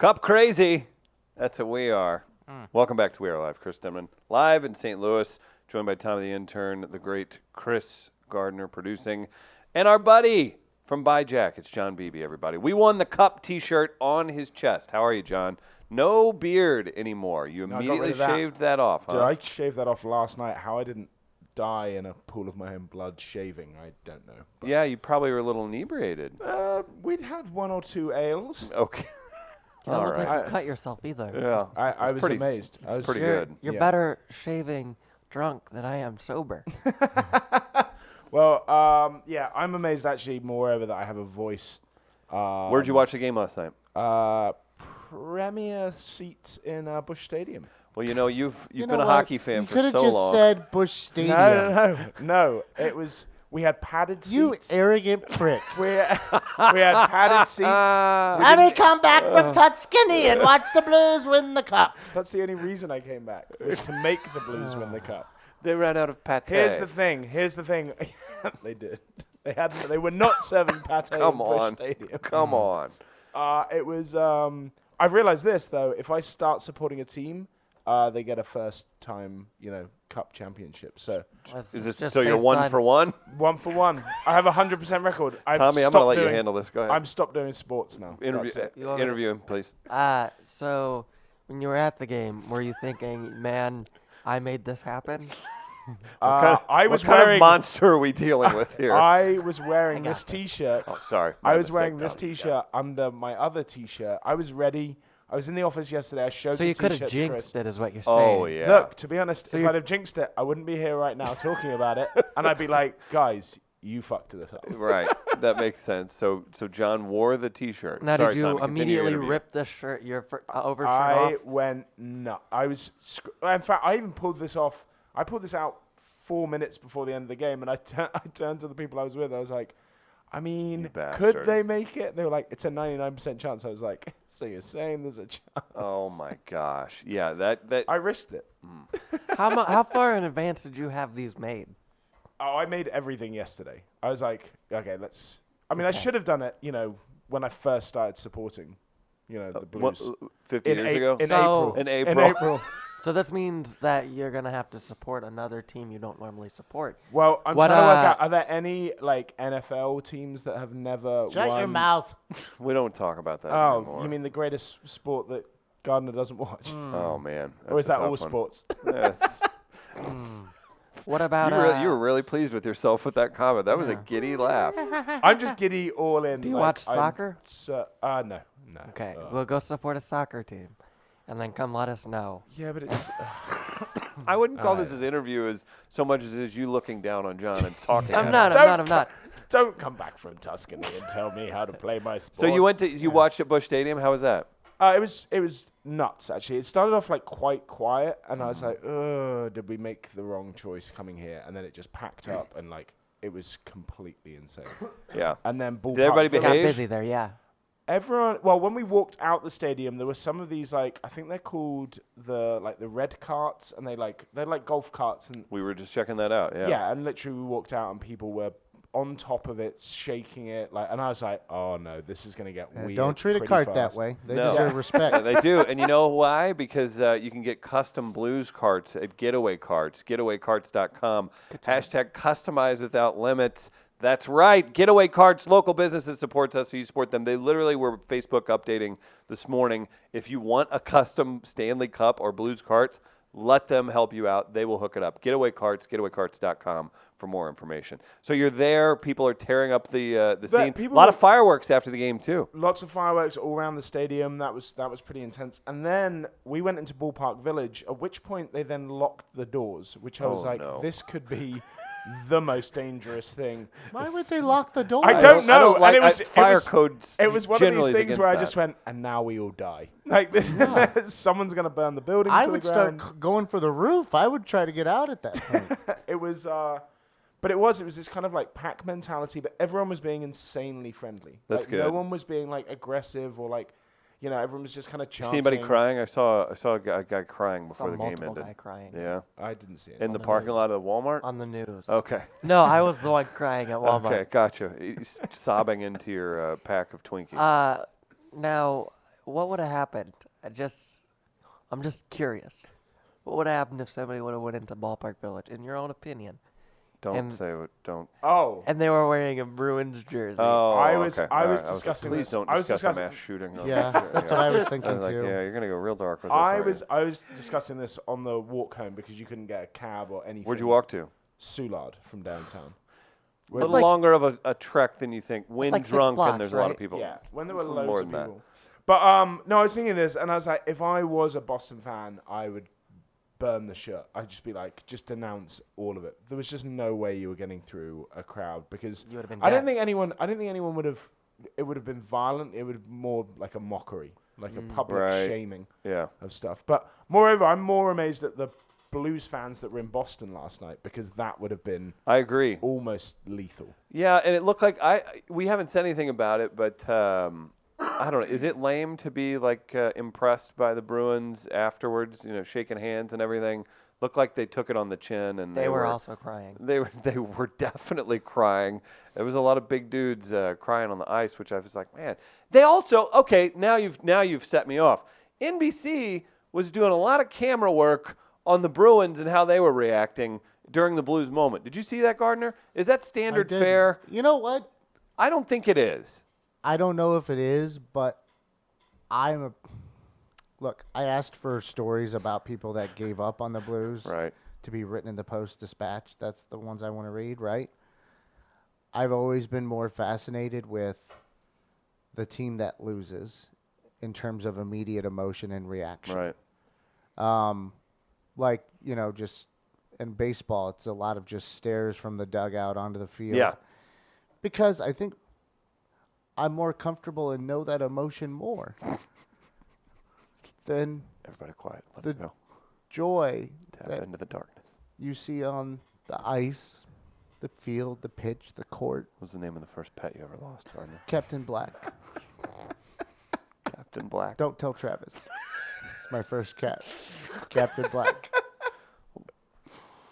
Cup crazy. That's what we are. Welcome back to We Are Live. Chris Denman, live in St. Louis, joined by Tommy the intern, the great Chris Gardner producing, and our buddy from BuyJack. It's John Beebe, everybody. We won the Cup T-shirt on his chest. How are you, John? No beard anymore. You immediately shaved that off, huh? Dude, I shaved that off last night. How I didn't die in a pool of my own blood shaving, I don't know. But Yeah, you probably were a little inebriated. we'd had 1 or 2 ales. Okay. You don't look right. like you cut yourself either. Yeah. I was pretty, amazed. I It's was pretty You're, good. you're Yeah. better shaving drunk than I am sober. Well, yeah, I'm amazed actually moreover that I have a voice. Where'd you watch the game last night? Premier seats in Busch Stadium. Well, you know, you've You been know a what? hockey fan you for could have so just long. said Busch Stadium. No. It was, we had padded seats. You arrogant prick. we had padded seats. And he come back from Tuscany and watch the Blues win the cup. That's the only reason I came back, was to make the Blues win the cup. They ran out of pate. Here's the thing. They did. They were not serving pate Come in on. Busch Stadium. Come on. It was. I've realized this though. If I start supporting a team, they get a first-time, cup championship. So Is this Just so you're based 1 on- for 1? 1 for 1. I have a 100% record. Tommy, I'm going to let you handle this. Go ahead. I'm stopped doing sports now. Interview, That's it. You want me to- interview him, please. So when you were at the game, were you thinking, man, I made this happen? I was what kind wearing. of monster are we dealing with here? I was wearing I got this this. T-shirt. Oh, sorry. I My was mistake, wearing this Tommy. T-shirt under my other T-shirt. I was ready. I was in the office yesterday. I showed So the you could T-shirt have to jinxed Chris. it, is what you're saying. Oh, yeah. Look, to be honest, So if you're- I'd have jinxed it, I wouldn't be here right now talking about it, and I'd be like, guys, you fucked this up. Right. That makes sense. So John wore the T-shirt. Now, Sorry, did you Tommy, continue your immediately interview. rip the shirt, your overshirt I off? went nuts. I was. In fact, I even pulled this off. I pulled this out 4 minutes before the end of the game, and I turned to the people I was with. I was like, I mean, could bastard. they make it? They were like, it's a 99% chance. I was like, so you're saying there's a chance? Oh, my gosh. Yeah, that I risked it. How far in advance did you have these made? Oh, I made everything yesterday. I was like, okay, let's. I mean, I Okay. should have done it, when I first started supporting, the Blues. 50 years ago? In So- April. In April. So this means that you're going to have to support another team you don't normally support. Well, I'm What, trying to work uh, out, are there any, NFL teams that have never Shut won? your mouth. We don't talk about that Oh, anymore. you mean the greatest sport that Gardner doesn't watch? Oh, man. Or is that's that a all tough one. sports? Yes. What about You were really pleased with yourself with that comment. That was a giddy laugh. I'm just giddy all in. Do you like, watch I'm soccer? No. Okay, we'll go support a soccer team, and then come let us know. Yeah, but it's. I wouldn't call this an interview as so much as it is you looking down on John and talking. I'm at him. not. Don't come back from Tuscany and tell me how to play my sport. So you watched at Busch Stadium. How was that? It was nuts actually. It started off like quite quiet, and I was like, did we make the wrong choice coming here? And then it just packed up, and it was completely insane. Yeah. And then ballpark. everybody Village- Got behave? busy there, yeah. Everyone. Well, when we walked out the stadium, there were some of these I think they're called the red carts, and they're like golf carts, and We were just checking that out. Yeah. yeah, and literally we walked out, and people were on top of it, shaking it, and I was like, oh no, this is gonna get weird. Don't treat a pretty cart fast. that way. They No. deserve respect. Yeah, they do. And you know why? Because you can get custom Blues carts at Getaway Carts, getawaycarts.com. Hashtag customize without limits. That's right. Getaway Carts, local business that supports us, so you support them. They literally were Facebook updating this morning. If you want a custom Stanley Cup or Blues carts, let them help you out. They will hook it up. Getaway Carts, getawaycarts.com for more information. So you're there. People are tearing up the scene. A lot of fireworks after the game, too. Lots of fireworks all around the stadium. That was pretty intense. And then we went into Ballpark Village, at which point they then locked the doors, which I was Oh, like, no. this could be the most dangerous thing. Why would they lock the door? I don't know. like and fire codes. It was one of generally these is things where I against just that. went, and now we all die. Like this, someone's gonna burn the building. I to would the start ground. going for the roof. I would try to get out at that point. It was, but it was this kind of pack mentality. But everyone was being insanely friendly. That's No good. one was being aggressive or everyone was just kind of You chanting. see anybody crying? I saw a guy crying Saw before the game multiple ended. guy crying Yeah. I didn't see it. In the the parking news. lot of Walmart? on the news. Okay. No, I was the one crying at Walmart. Okay, gotcha. Sobbing into your pack of Twinkies. Now, what would have happened? I'm just curious. What would have happened if somebody would have went into Ballpark Village, in your own opinion, Don't And- say what. Don't. Oh, and they were wearing a Bruins jersey? Oh, I was- okay. I All was right. like, discussing Please this. don't I was discuss a discussing- mass shooting. Yeah, that's what I was I thinking was like, too. yeah, you're gonna go real dark with this. I aren't was you? I was discussing this on the walk home because you couldn't get a cab or anything. Where'd you walk to? Soulard from downtown. A little like- longer of a trek than you think. Wind like 6 drunk, blocks, and there's a lot of right? people. Yeah, when there were It's a little more loads of than that. people. But no, I was thinking this, and I was like, if I was a Boston fan, I would burn the shirt. I'd just be like, just denounce all of it. There was just no way you were getting through a crowd because You would have been I don't dead. think anyone would have. It would have been violent. It would have more like a mockery, like a public Right. shaming Yeah. of stuff. But moreover, I'm more amazed at the Blues fans that were in Boston last night because that would have been I agree. almost lethal. Yeah, and it looked like we haven't said anything about it, but I don't know. Is it lame to be like impressed by the Bruins afterwards? You know, shaking hands and everything. Looked like they took it on the chin, and They were also crying. They were definitely crying. There was a lot of big dudes crying on the ice, which I was like, man. They also now you've set me off. NBC was doing a lot of camera work on the Bruins and how they were reacting during the Blues moment. Did you see that, Gardner? Is that standard did. fare? You know what? I don't think it is. I don't know if it is, but look. I asked for stories about people that gave up on the Blues Right. to be written in the Post-Dispatch. That's the ones I want to read, right? I've always been more fascinated with the team that loses in terms of immediate emotion and reaction. Right. Like, just in baseball, it's a lot of just stares from the dugout onto the field. Yeah. Because I think I'm more comfortable and know that emotion more than Everybody quiet. Let The- it go. joy Tap that into the darkness. you see on the ice, the field, the pitch, the court. What's the name of the first pet you ever lost, Gardner? Captain Black. Captain Black. Don't tell Travis. It's my first cat. Captain Black.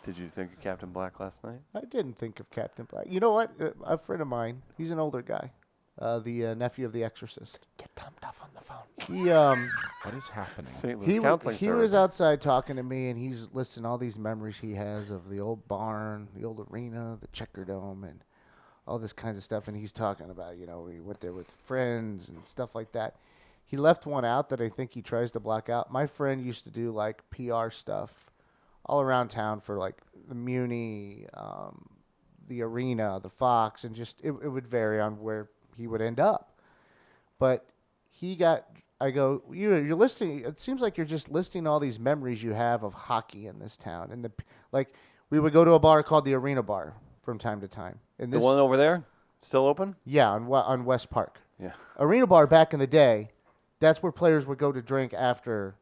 Did you think of Captain Black last night? I didn't think of Captain Black. You know what? A friend of mine, he's an older guy, the nephew of The Exorcist. Get Tom Duff on the phone. He What is happening? St. Louis he Counseling was Services. outside talking to me, and he's listing all these memories he has of the old barn, the old arena, the Checker Dome, and all this kinds of stuff. And he's talking about, he went there with friends and stuff like that. He left one out that I think he tries to block out. My friend used to do like PR stuff all around town for like the Muni, the arena, the Fox, and just it would vary on where he would end up. But I go, you're listing, it seems like you're just listing all these memories you have of hockey in this town. And we would go to a bar called the Arena Bar from time to time. And The one over there? Still open? yeah, on West Park. Yeah. Arena Bar back in the day, that's where players would go to drink after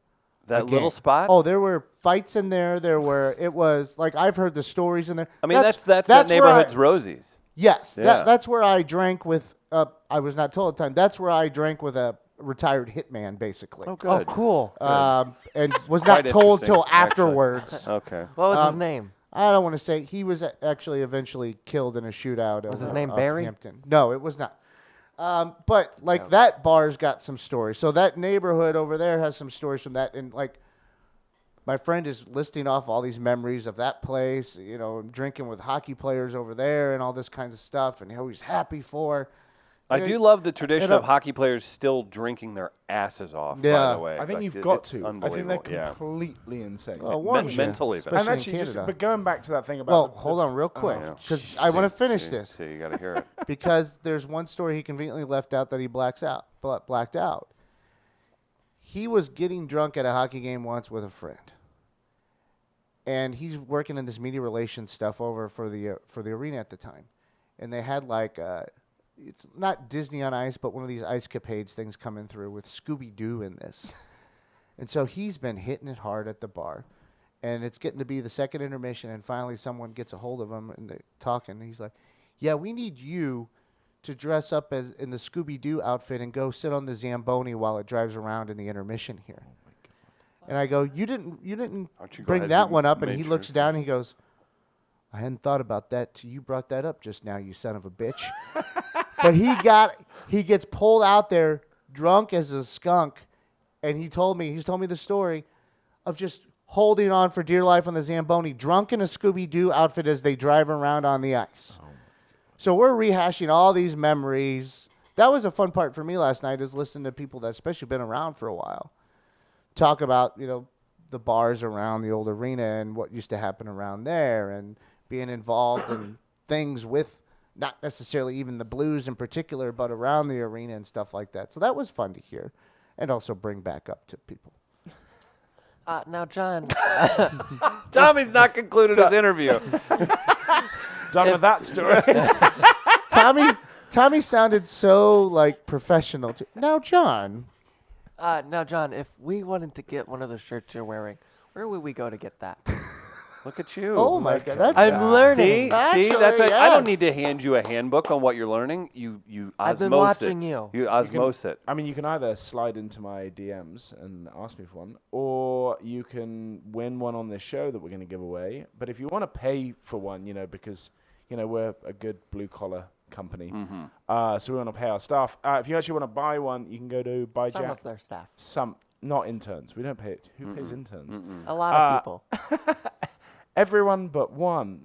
That a little game. spot? Oh, there were fights in there. It was like I've heard the stories in there. I mean, that's that where neighborhood's Rosie's. Yes, Yeah. that's where I drank with. I was not told at the time. That's where I drank with a retired hitman, basically. Oh, Oh, good. cool. And was Quite not told interesting, till actually. afterwards. Okay. What was his um, name? I don't want to say he was actually eventually killed in a shootout. Was of, his name of Barry? Hampton. No, it was not. But like that bar's got some stories. So that neighborhood over there has some stories from that. And like my friend is listing off all these memories of that place, drinking with hockey players over there and all this kinds of stuff and who he's happy for. I do love the tradition I- of hockey players still drinking their asses off, by Yeah. the way. I think Like, you've it- got it's to. I think Unbelievable. they're Yeah. completely insane. Oh, warns you, mental even. especially And in actually, Canada. but going back to that thing about Well, the- hold on real quick, yeah. because I want to finish See, this. See, you got to hear it. Because there's one story he conveniently left out that he blacked out. He was getting drunk at a hockey game once with a friend, and he's working in this media relations stuff over for the arena at the time, and they had like it's not Disney on Ice, but one of these ice capades things coming through with Scooby Doo in this, and so he's been hitting it hard at the bar. And it's getting to be the second intermission, and finally someone gets a hold of him, and they're talking. And he's like, "Yeah, we need you to dress up as in the Scooby-Doo outfit and go sit on the Zamboni while it drives around in the intermission here." And I go, "You didn't Aren't you bring glad that you one up?" And made he sure looks to- down and he goes, "I hadn't thought about that till you brought that up just now, you son of a bitch." But he gets pulled out there drunk as a skunk, and he's told me the story of just holding on for dear life on the Zamboni, drunk in a Scooby-Doo outfit as they drive around on the ice. So we're rehashing all these memories. That was a fun part for me last night, is listening to people that especially been around for a while talk about, the bars around the old arena and what used to happen around there, and being involved in things with not necessarily even the Blues in particular, but around the arena and stuff like that. So that was fun to hear and also bring back up to people. Now, John, Tommy's not concluded his interview. Done with that story. Tommy sounded so like professional. Now, John. If we wanted to get one of the shirts you're wearing, where would we go to get that? Look at you. Oh my God, that's I'm learning. See, Actually, that's right. I don't need yes. to hand you a handbook on what you're learning. You osmose I've been watching it. you. You osmose it. I mean, you can either slide into my DMs and ask me for one, or you can win one on this show that we're going to give away. But if you want to pay for one, because, we're a good blue-collar company, so we want to pay our staff. If you actually want to buy one, you can go to buy Some Jack. of their staff. Some, not interns. We don't pay it. Who pays interns? A lot of people. Everyone but one.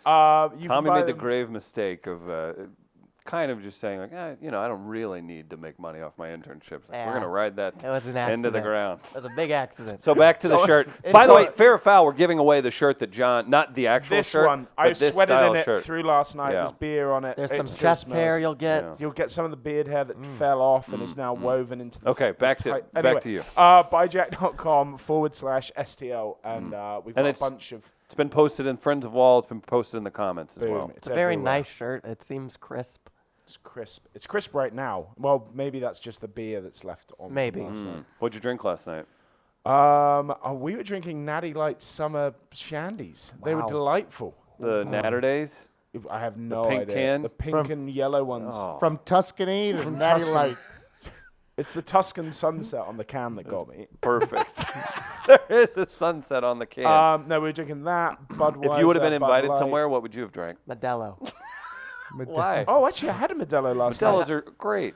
Tommy made the grave mistake of kind of just saying, like, I don't really need to make money off my internships. Like, Yeah. we're going to ride that It was an into the accident. ground. It was a big accident. So back to the shirt. it's By the way, all- fair or foul, we're giving away the shirt that John, not the actual This shirt, one, but I this sweated style in it shirt. through last night. Yeah. There's beer on it. There's It some still chest smells. hair you'll get. Yeah. You'll get some of the beard hair that fell off and is now woven into the Okay, back to tight- back anyway, to you. buyjack.com/STL, and we've And got a it's- bunch of It's been posted in Friends of WAL. It's been posted in the comments as boom. well. It's a very everywhere. nice shirt. It seems crisp. It's crisp. It's crisp right now. Well, maybe that's just the beer that's left on. Maybe. last night. What'd you drink last night? We were drinking Natty Light Summer Shandies. They were Wow. delightful. The Natter Days? I have no pink idea. can? The pink and yellow ones. Oh. From Tuscany to Natty Light. It's the Tuscan sunset on the can that got me. Perfect. There is a sunset on the can. No, we were drinking that. Budweiser. If you would have been Bud invited Light. somewhere, what would you have drank? Modelo. Why? Oh, actually, I had a Modelo last night. Modelo's are great.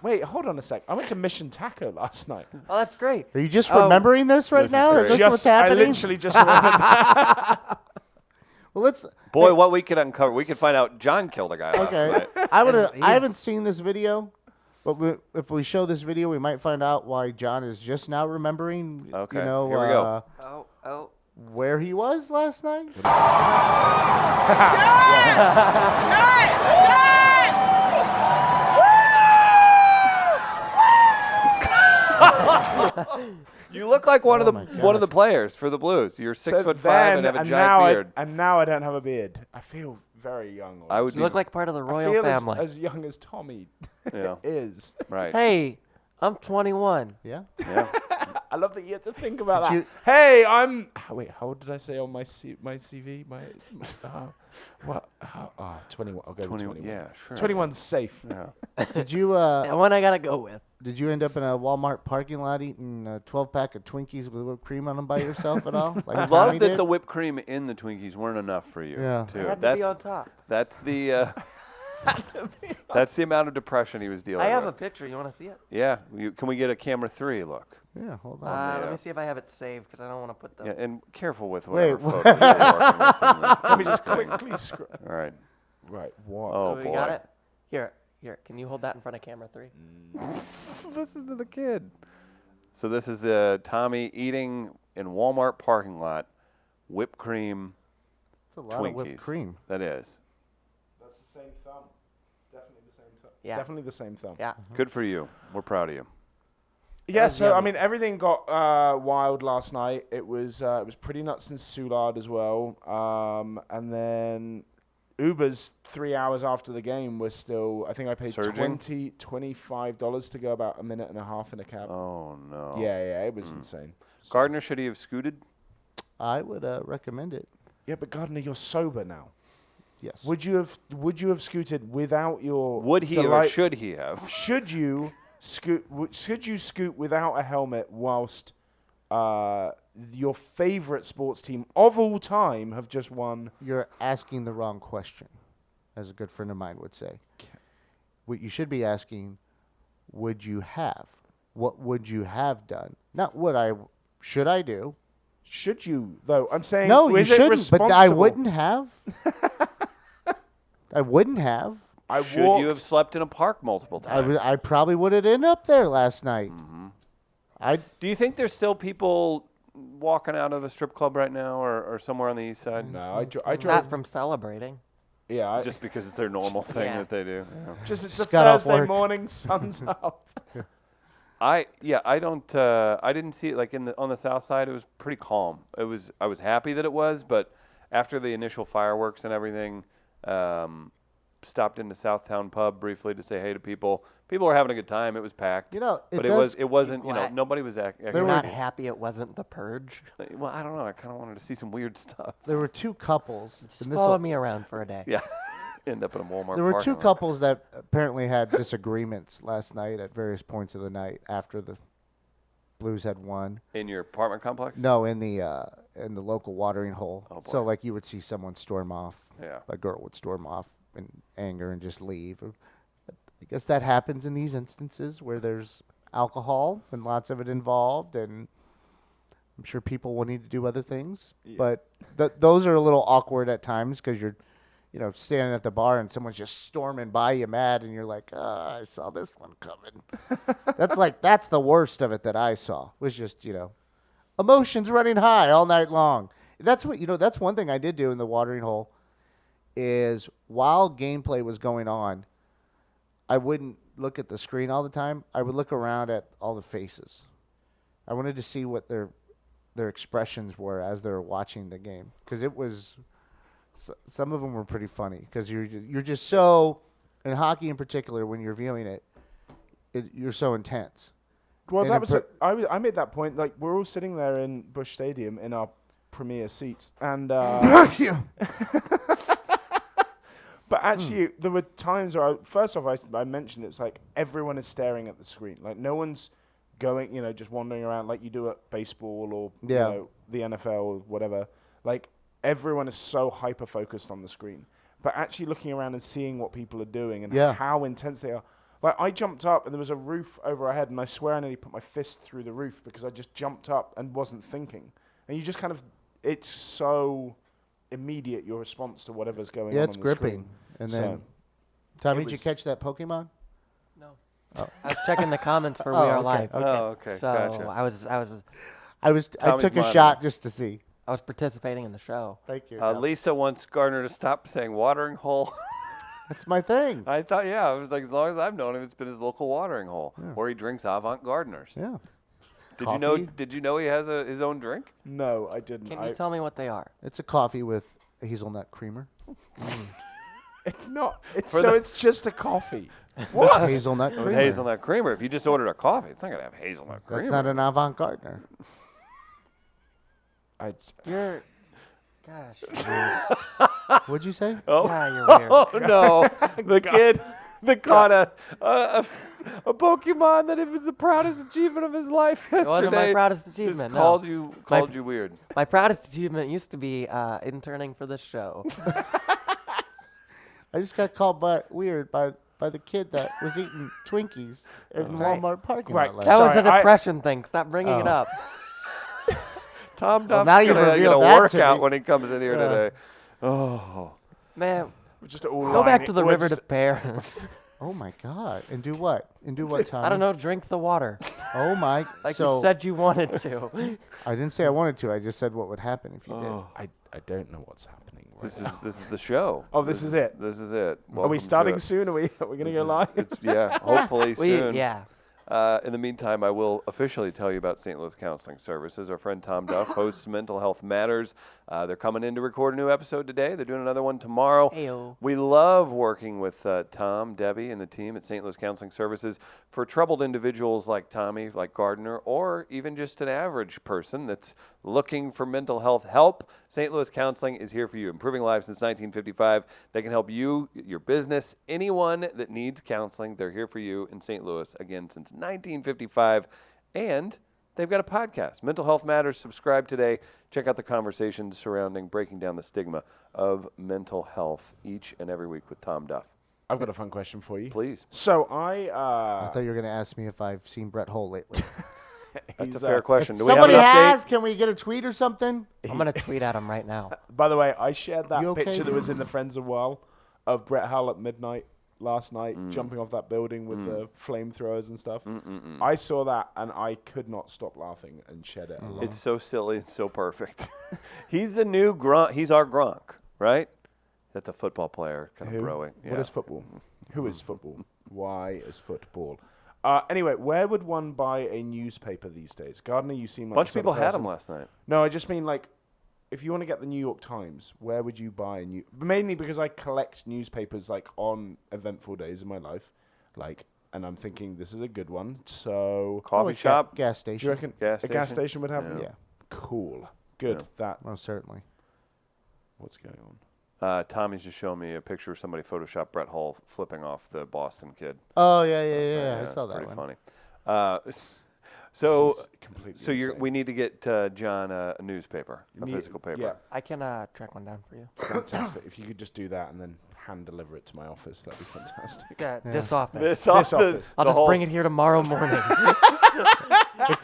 Wait, hold on a sec. I went to Mission Taco last night. Oh, that's great. Are you just Oh, remembering this right this is now? Is great. this what's happening? I literally just remembered that. Well, let's. Boy, what we could uncover. We could find out John killed a guy last Okay. night. He's- I haven't seen this video, but if we show this video, we might find out why John is just now remembering. Okay, here we go. Oh. Where he was last night. You look like one Oh of my the gosh. players for the Blues. You're 6'5" and have a now giant beard. and now I don't have a beard. I feel very young. I would You look like part of the I royal feel family. as young as Tommy Yeah. is. Right. Hey, I'm 21. Yeah. Yeah. I love that you have to think about that. You- Hey, I'm. Wait, how old did I say on my CV? What? 21. I'll go 20, with 21. yeah, sure. 21's safe. Yeah. Did you And one I gotta go with. did you end up in a Walmart parking lot eating a 12-pack of Twinkies with whipped cream on them by yourself at all? Like I Tommy love that did? the whipped cream in the Twinkies weren't enough for you. Yeah. Too. I had to That's be on top. that's the that's the amount of depression he was dealing I have a with. picture. You want to see it? Yeah. Can we get a camera 3 look? Yeah, hold on. Let yeah. me see if I have it saved because I don't want to put the. Yeah, and careful with Wait, whatever what? photos you're working with in the- Let me in just this thing. quickly scroll. All right. Right. What? Oh we boy. got it. Here. Can you hold that in front of camera 3? Listen to the kid. So this is Tommy eating in Walmart parking lot whipped cream. That's a lot of whipped Twinkies. cream. That is. That's the same thumb. Definitely the same thumb. Yeah. Definitely the same thumb. Yeah. Good for you. We're proud of you. Yeah, was so I yummy. mean, everything got wild last night. It was pretty nuts in Soulard as well. And then Ubers 3 hours after the game was still. I think I paid Surging? $25 to go about a minute and a half in a cab. Oh no. Yeah, it was insane. Gardner, should he have scooted? I would recommend it. Yeah, but Gardner, you're sober now. Yes. Would you have scooted without your? Would he or delight- should he have? Should you scoot? Should you scoot without a helmet whilst your favorite sports team of all time have just won? You're asking the wrong question, as a good friend of mine would say. What you should be asking, would you have? What would you have done? Not should I do? Should you though? I'm saying No, you is it shouldn't. But I responsible? wouldn't have. I wouldn't have. I Should walked, you have slept in a park multiple times? I probably would have ended up there last night. Do you think there's still people walking out of a strip club right now or somewhere on the east side? No, I drove. Not from celebrating. Yeah, Just because it's their normal thing Yeah. that they do. Yeah. just it's a Just got off Thursday work. morning, sun's up. I didn't see it like on the south side. It was pretty calm. I was happy that it was, but after the initial fireworks and everything, stopped into Southtown Pub briefly to say hey to people. People were having a good time. It was packed. You know, But it wasn't. What? Nobody was acting. You're were- not happy it wasn't the purge? Well, I don't know. I kind of wanted to see some weird stuff. There were two couples. Just and this follow will- me around for a day. Yeah. End up in a Walmart. There were parking two lot. couples that apparently had disagreements last night at various points of the night after the Blues had won. In your apartment complex. No, in the local watering hole. Oh, boy. So like you would see someone storm off. Yeah. A girl would storm off in anger and just leave. I guess that happens in these instances where there's alcohol and lots of it involved, and I'm sure people will need to do other things. Yeah. But those are a little awkward at times because you're, standing at the bar and someone's just storming by you mad, and you're like, I saw this one coming. That's the worst of it that I saw was just, emotions running high all night long. That's that's one thing I did do in the watering hole is while gameplay was going on, I wouldn't look at the screen all the time. I would look around at all the faces. I wanted to see what their expressions were as they were watching the game, because it was some of them were pretty funny because you're just so, in hockey in particular, when you're viewing it, you're so intense. Well, And that in was I made that point. Like we're all sitting there in Busch Stadium in our premier seats, and but actually there were times where first off I mentioned it's like everyone is staring at the screen. Like no one's going, just wandering around like you do at baseball or the NFL or whatever. Like everyone is so hyper focused on the screen, but actually looking around and seeing what people are doing and how intense they are. Like I jumped up and there was a roof over our head, and I swear I nearly put my fist through the roof because I just jumped up and wasn't thinking. And you just kind of, it's so immediate, your response to whatever's going on. Yeah, it's on the gripping. screen. And So, then, Tommy, it did you was- catch that Pokemon? No. Oh. I was checking the comments for Oh, We Are okay, Live. okay. Oh, okay. So Gotcha. I I took a monitoring. shot just to see. was participating in the show. Thank you. Lisa wants Gardner to stop saying watering hole. That's my thing. I thought, I was like, as long as I've known him, it's been his local watering hole, Yeah. or he drinks Avant Gardeners. Yeah. Did you know he has his own drink? No, I didn't. Can you tell me what they are? It's a coffee with hazelnut creamer. It's not. It's For so the- it's just a coffee. What? Hazelnut With creamer. hazelnut creamer. If you just ordered a coffee, it's not gonna have hazelnut creamer. That's not an Avant Gardener. You're, gosh. What'd you say? Oh, Yeah, you're weird. oh no! The kid that caught a Pokemon that it was the proudest achievement of his life yesterday. It wasn't my proudest Just achievement. called no. you My- called you weird. My proudest achievement used to be interning for this show. I just got called weird by the kid that was eating Twinkies in That's right. Walmart parking Right. lot. That Last was Sorry, a depression thing. Stop bringing it Oh. up. Tom Well, Duff's now you've gonna get a revealed that to workout me. when he comes in here Yeah. today. Oh, Man, We're just all go back lying- to the we're river to just- pair. Oh my God! And do what? And do what, Tommy? I don't know, drink the water. Oh my! Like so you said you wanted to. I didn't say I wanted to. I just said what would happen if you oh. I don't know what's happening. Right This now. is the show. Oh, this is it? This is it. Are we starting soon? Are we going to go live? Hopefully soon. Yeah. In the meantime, I will officially tell you about St. Louis Counseling Services. Our friend Tom Duff hosts Mental Health Matters. They're coming in to record a new episode today. They're doing another one tomorrow. Heyo. We love working with Tom, Debbie, and the team at St. Louis Counseling Services for troubled individuals like Tommy, like Gardner, or even just an average person that's looking for mental health help. St. Louis Counseling is here for you, improving lives since 1955. They can help you, your business, anyone that needs counseling. They're here for you in St. Louis, again, since 1955. And they've got a podcast, Mental Health Matters. Subscribe today. Check out the conversations surrounding breaking down the stigma of mental health each and every week with Tom Duff. I've got a fun question for you. Please. So I thought you were going to ask me if I've seen Brett Hull lately. That's he's, a fair question. If Do we have somebody an update? has, can we get a tweet or something? I'm gonna tweet at him right now. By the way, I shared that You okay, picture that was dude? in the Friends of WAL of Brett Hull at midnight last night, jumping off that building with the flamethroers and stuff. I saw that and I could not stop laughing and shed it. a lot. It's so silly and so perfect. He's the new Gronk. He's our Gronk, right? That's a football player, kind Who? of broing. What is football? Who is football? Why is football? Anyway, where would one buy a newspaper these days? Gardner, you seem like A bunch the of sort people had person- them last night. No, I just mean like, if you want to get the New York Times, where would you buy a new? Mainly because I collect newspapers like on eventful days in my life, like, and I'm thinking this is a good one. So, Coffee Oh, shop. gas do you station. reckon Gas a gas station? station would have them? Yeah, Cool. Good. Yeah. That. most certainly. What's going on? Tommy's just showing me a picture of somebody photoshopped Brett Hull flipping off the Boston kid. Oh yeah, I it's saw that pretty one. funny. So He's completely so insane. we need to get John a newspaper, a Me- physical paper. Yeah, I can track one down for you. fantastic. If you could just do that and then hand deliver it to my office, that'd be fantastic. Yeah, Yeah. this office. This office. I'll the just whole- bring it here tomorrow morning.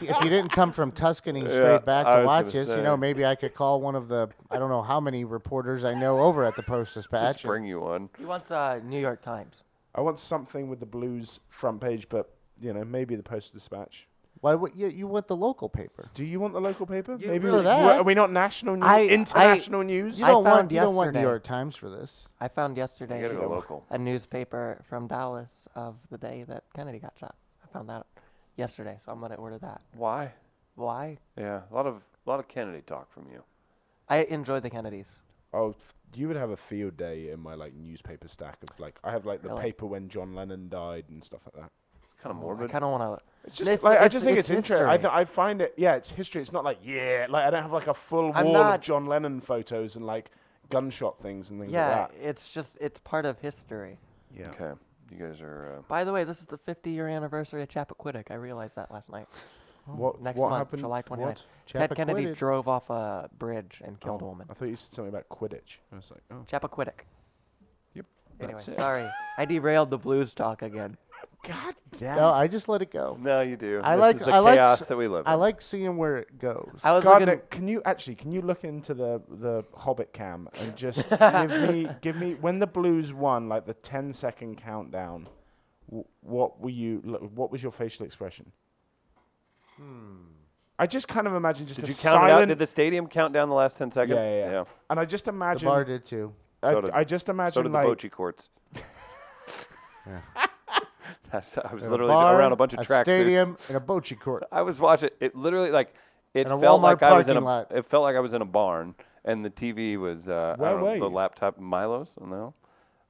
If you didn't come from Tuscany Yeah, straight back I to was watch gonna us, say. maybe I could call one of the I don't know how many reporters I know over at the Post Dispatch. Just bring you one. He wants New York Times. I want something with the Blues front page, but maybe the Post Dispatch. Why would you want the local paper? Do you want the local paper? You Maybe really- For that. Are we not national news? I- International news? You I don't want found you don't want New yesterday- York Times for this. I found You yesterday gotta go local. a newspaper from Dallas of the day that Kennedy got shot. I found that yesterday, so I'm gonna order that. Why? Why? Yeah, a lot of Kennedy talk from you. I enjoy the Kennedys. Oh, you would have a field day in my newspaper stack of I have the Really? paper when John Lennon died and stuff like that. It's kind of I morbid. kind of want to. It's just I just think it's interesting. history. I find it. Yeah, it's history. It's not I don't have a full I'm wall of not- John Lennon photos and gunshot things and things Yeah, like that. it's part of history. Yeah. Okay, you guys are. By the way, this is the 50-year anniversary of Chappaquiddick. I realized that last night. What Next what month, happened? July 29th. What? Ted Kennedy Chappaquiddick. drove off a bridge and killed a Oh, woman. I thought you said something about Quidditch. I was like, oh. Chappaquiddick. Yep. Anyway, That's it. sorry. I derailed the blues talk again. God damn. No, I just let it go. No, you do. I This like- is the I like chaos s- that we live in. I like seeing where it goes. I was Gardner, looking. can you look into the Hobbit cam and just give me when the Blues won the 10-second countdown. What was your facial expression? I just kind of imagine just Did a you count it out? silent. Did the stadium count down the last 10 seconds? Yeah. And I just The imagine. bar did too. So did- I just imagine So did the Bocce courts. Yeah. I was In literally bar, around a bunch of track stadium, and a bocce court. I was watching it. Literally, it In a felt like Walmart I was in a. parking lot. It felt like I was in a barn, and the TV was. I Where don't know, were the you? laptop Milo's, no,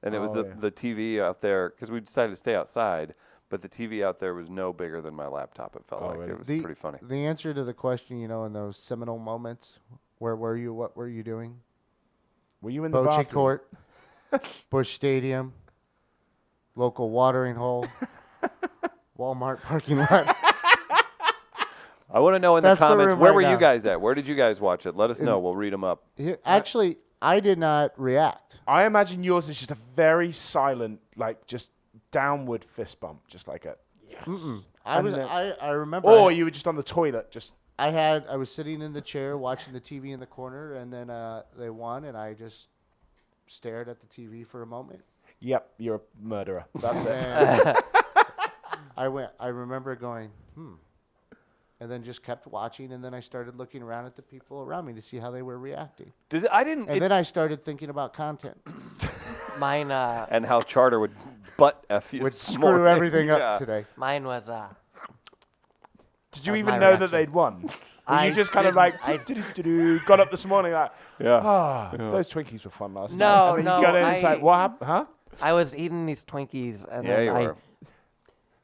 and it was Oh, the TV out there because we decided to stay outside, but the TV out there was no bigger than my laptop. It felt Oh, like really? it was The- pretty funny. The answer to the question, in those seminal moments, where were you? What were you doing? Were you in the Bocce bathroom? court, Busch Stadium, local watering hole, Walmart parking lot. I want to know in the That's the comments room where right were you now. guys at? Where did you guys watch it? Let us know. We'll read them up. Actually, I did not react. I imagine yours is just a very silent, just downward fist bump, just like a. Yes. Mm-mm. I And was. then- I remember. Or you were just on the toilet, just. I was sitting in the chair watching the TV in the corner, and then they won, and I just stared at the TV for a moment. Yep, you're a murderer. That's it. And I remember going, and then just kept watching, and then I started looking around at the people around me to see how they were reacting, I didn't. and then I started thinking about content, Mine. And how Charter would butt F you. would this screw morning. everything up Yeah. today. Mine was. Did you That's even my know that reaction. they'd won? Were I you just kind of didn't. got up this morning like, Yeah. those Twinkies were fun last No, night. And then no, you got in and it's like, I- what happened? Huh? I was eating these Twinkies and Yeah, then you I were.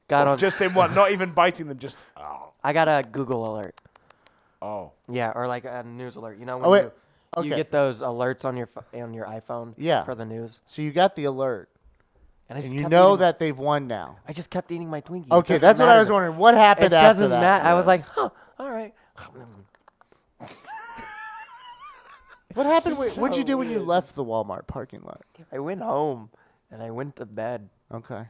got on. Just in one, not even biting them, just, oh. I got a Google alert. Oh. Yeah, or like a news alert. You know when Oh, wait. you Okay. get those alerts on your iPhone. Yeah. For the news. So you got the alert, And I just and you kept know eating- that they've won now. I just kept eating my Twinkies. Okay, It doesn't that's what I matter was to- wondering. What happened It after doesn't that? matter. I was Yeah. like, huh, all right. What happened? What'd you do when you weird. left the Walmart parking lot? I went home, and I went to bed. Okay.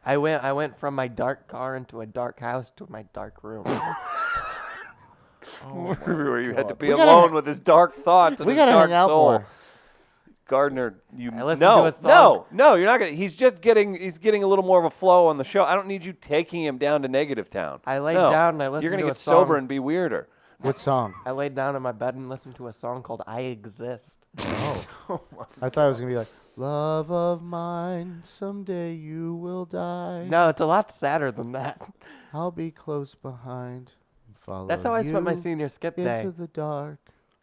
I went from my dark car into a dark house to my dark room. Where you had to be We gotta alone ha- with his dark thoughts and We his gotta dark hang out soul. more. Gardner, you I listened no, to a song. no, you're not gonna. He's getting a little more of a flow on the show. I don't need you taking him down to negative town. I laid No. down and I listened You're gonna to get a song. sober and be weirder. What song? I laid down in my bed and listened to a song called "I Exist." Oh. I thought it was gonna be like, "Love of mine, someday you will die. No, it's a lot sadder than that. I'll be close behind and follow That's how I spent my you senior skip day. into the dark."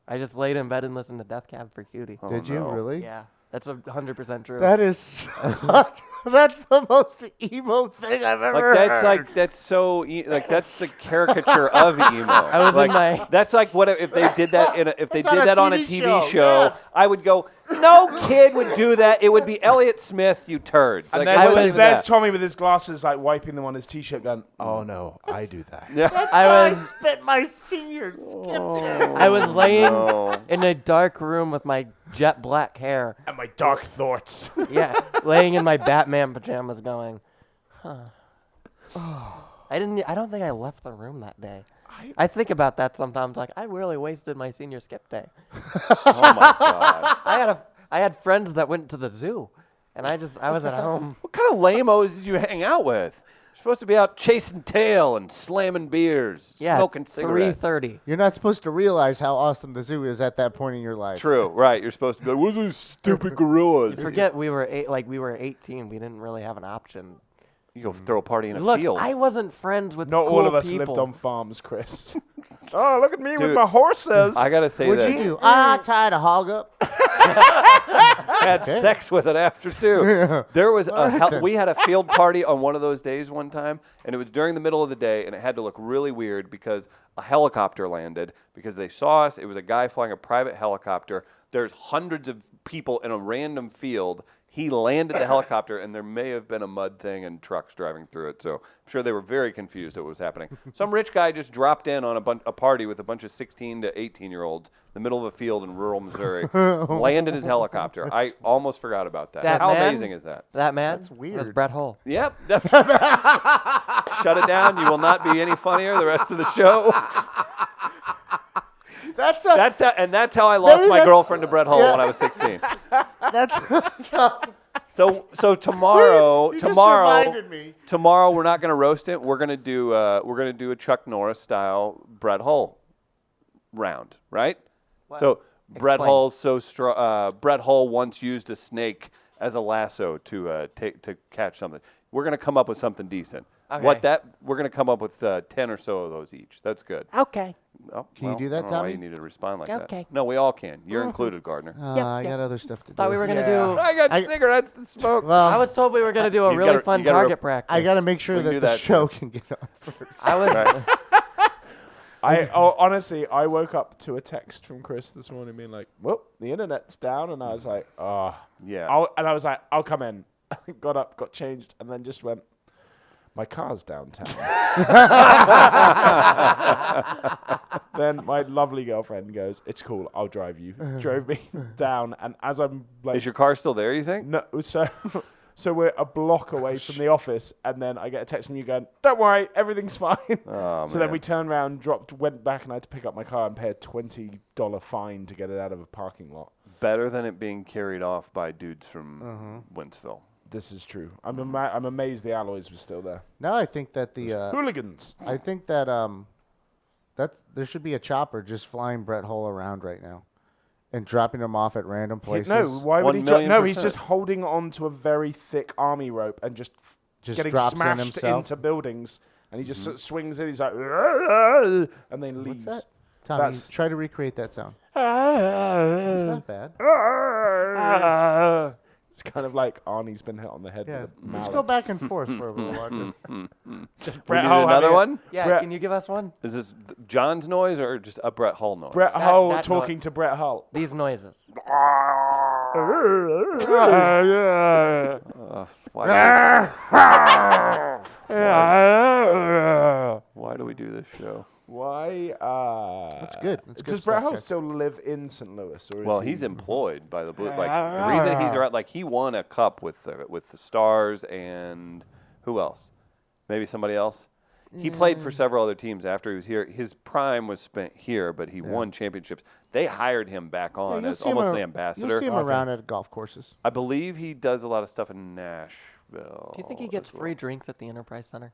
I just laid in bed and listened to Death Cab for Cutie. Oh, Did you no. really? Yeah, that's 100% true. That is that's the most emo thing I've ever heard. That's so that's the caricature of emo. I was in my- That's like what if they did that if they It's on did a that on a TV TV show, show. yes. I would go, no kid would do that. It would be Elliott Smith, you turds. And Like, there's, I wouldn't do there's that. Tommy with his glasses, like wiping them on his t-shirt, going, "Oh no, I do that." Yeah. That's I how was- I spent my senior skip day. I was laying no. in a dark room with my jet black hair. And my dark thoughts. Yeah, laying in my Batman pajamas, going, "Huh." I don't think I left the room that day. I think about that sometimes. Like, I really wasted my senior skip day. Oh my god. I had friends that went to the zoo, and I was at home. What kind of lame-os did you hang out with? You're supposed to be out chasing tail and slamming beers, Yeah, smoking cigarettes. 3:30. You're not supposed to realize how awesome the zoo is at that point in your life. True, right. You're supposed to be like, what's those stupid gorillas? You forget we were 18. We didn't really have an option. You go throw a party in a Look, field. I wasn't friends with Not cool all of us people. lived on farms, Chris. Oh, look at me with Dude, my horses. I gotta say What'd this. you do? I tied a hog up. Had sex with it after too. There was Alright. we had a field party on one of those days one time, and it was during the middle of the day, and it had to look really weird because a helicopter landed because they saw us. It was a guy flying a private helicopter. There's hundreds of people in a random field. He landed the helicopter, and there may have been a mud thing and trucks driving through it. So I'm sure they were very confused at what was happening. Some rich guy just dropped in on a party with a bunch of 16 to 18-year-olds in the middle of a field in rural Missouri, landed his helicopter. I almost forgot about that. That How man? amazing is that? That man That's was weird. Brett Hull. Yep. Shut it down. You will not be any funnier the rest of the show. That's That's how I lost Maybe my that's- girlfriend to Brett Hull yeah. when I was 16. that's So tomorrow, You just reminded me. tomorrow we're not going to roast it. We're going to do a Chuck Norris style Brett Hull round, right? What? So Brett Explain. Hull's so strong. Brett Hull once used a snake as a lasso to catch something. We're going to come up with something decent. Okay. We're going to come up with 10 or so of those each. That's good. Okay. Oh, Can you do that, I don't know why Tommy? you need to respond like that. Okay. No, we all can. You're included, Gardner. I got other stuff to do. Thought we were gonna Yeah. do. I got I- cigarettes to smoke. Well, I was told we were gonna do a He's really gotta- fun you gotta target practice. I got to make sure We can do that the that, show too. can get on first. I was. Honestly, I woke up to a text from Chris this morning being like, "Well, the internet's down," and I was like, "Oh, Yeah. And I was like, "I'll come in." Got up, got changed, and then just went. My car's downtown. Then my lovely girlfriend goes, "It's cool, I'll drive you." Drove me down, and as I'm like, Is your car still there, you think? no, so we're a block away from the office, and then I get a text from you going, "Don't worry, everything's fine." Oh, So man. then we turned around, went back, and I had to pick up my car and pay a $20 fine to get it out of a parking lot. Better than it being carried off by dudes from Wentzville. This is true. I'm amazed the alloys were still there. Now I think that Hooligans. I think that there should be a chopper just flying Brett Hull around right now, and dropping him off at random places. No, why would he? 1,000,000%. No, he's just holding on to a very thick army rope and just getting drops in smashed himself. into buildings, and he just sort of swings in. He's like, and then What's leaves. that? Tommy, That's- try to recreate that sound. It's not bad. It's kind of like Arnie's been hit on the head Yeah, with a let's mallet. go back and forth for a little while. We Brett need Hull another having a- one? Yeah, Brett- can you give us one? Is this John's noise or just a Brett Hull noise? Brett That- Hull that talking to Brett Hull. These noises. Why do we do this show? Why? That's good. That's good Does stuff, Brett Hull guys. still live in St. Louis, or is Well, he? he's employed by the Blue. Like the reason he's around, like he won a cup with the Stars and who else? Maybe somebody else. He played for several other teams after he was here. His prime was spent here, but he won championships. They hired him back on you'll as see him almost an ar- ambassador. You'll see him around at golf courses. I believe he does a lot of stuff in Nashville. Do you think he gets as well. free drinks at the Enterprise Center?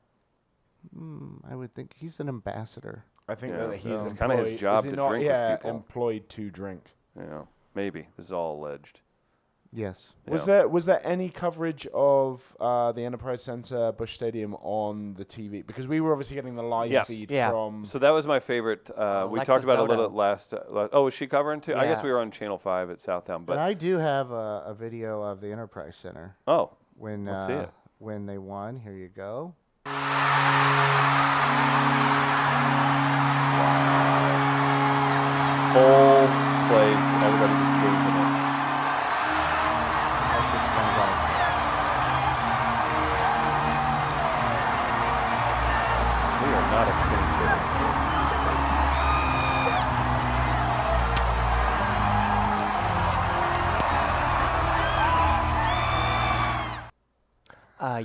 I would think he's an ambassador. I think Yeah, that he's it's employed. kinda his job is he to not, drink with yeah, people. employed to drink. Yeah, maybe. This is all alleged. Yes. Yeah. Was there any coverage of the Enterprise Center, Busch Stadium on the TV? Because we were obviously getting the live Yes. feed Yeah. from. So that was my favorite. We Alexis talked about it a little Zoto. last. Oh, was she covering too? I guess Yeah. we were on Channel 5 at Southtown. But But I do have a video of the Enterprise Center oh, when Let's see it. when they won. Here you go. whole place, everybody was losing it. That's just fun life. We are not a skinny city.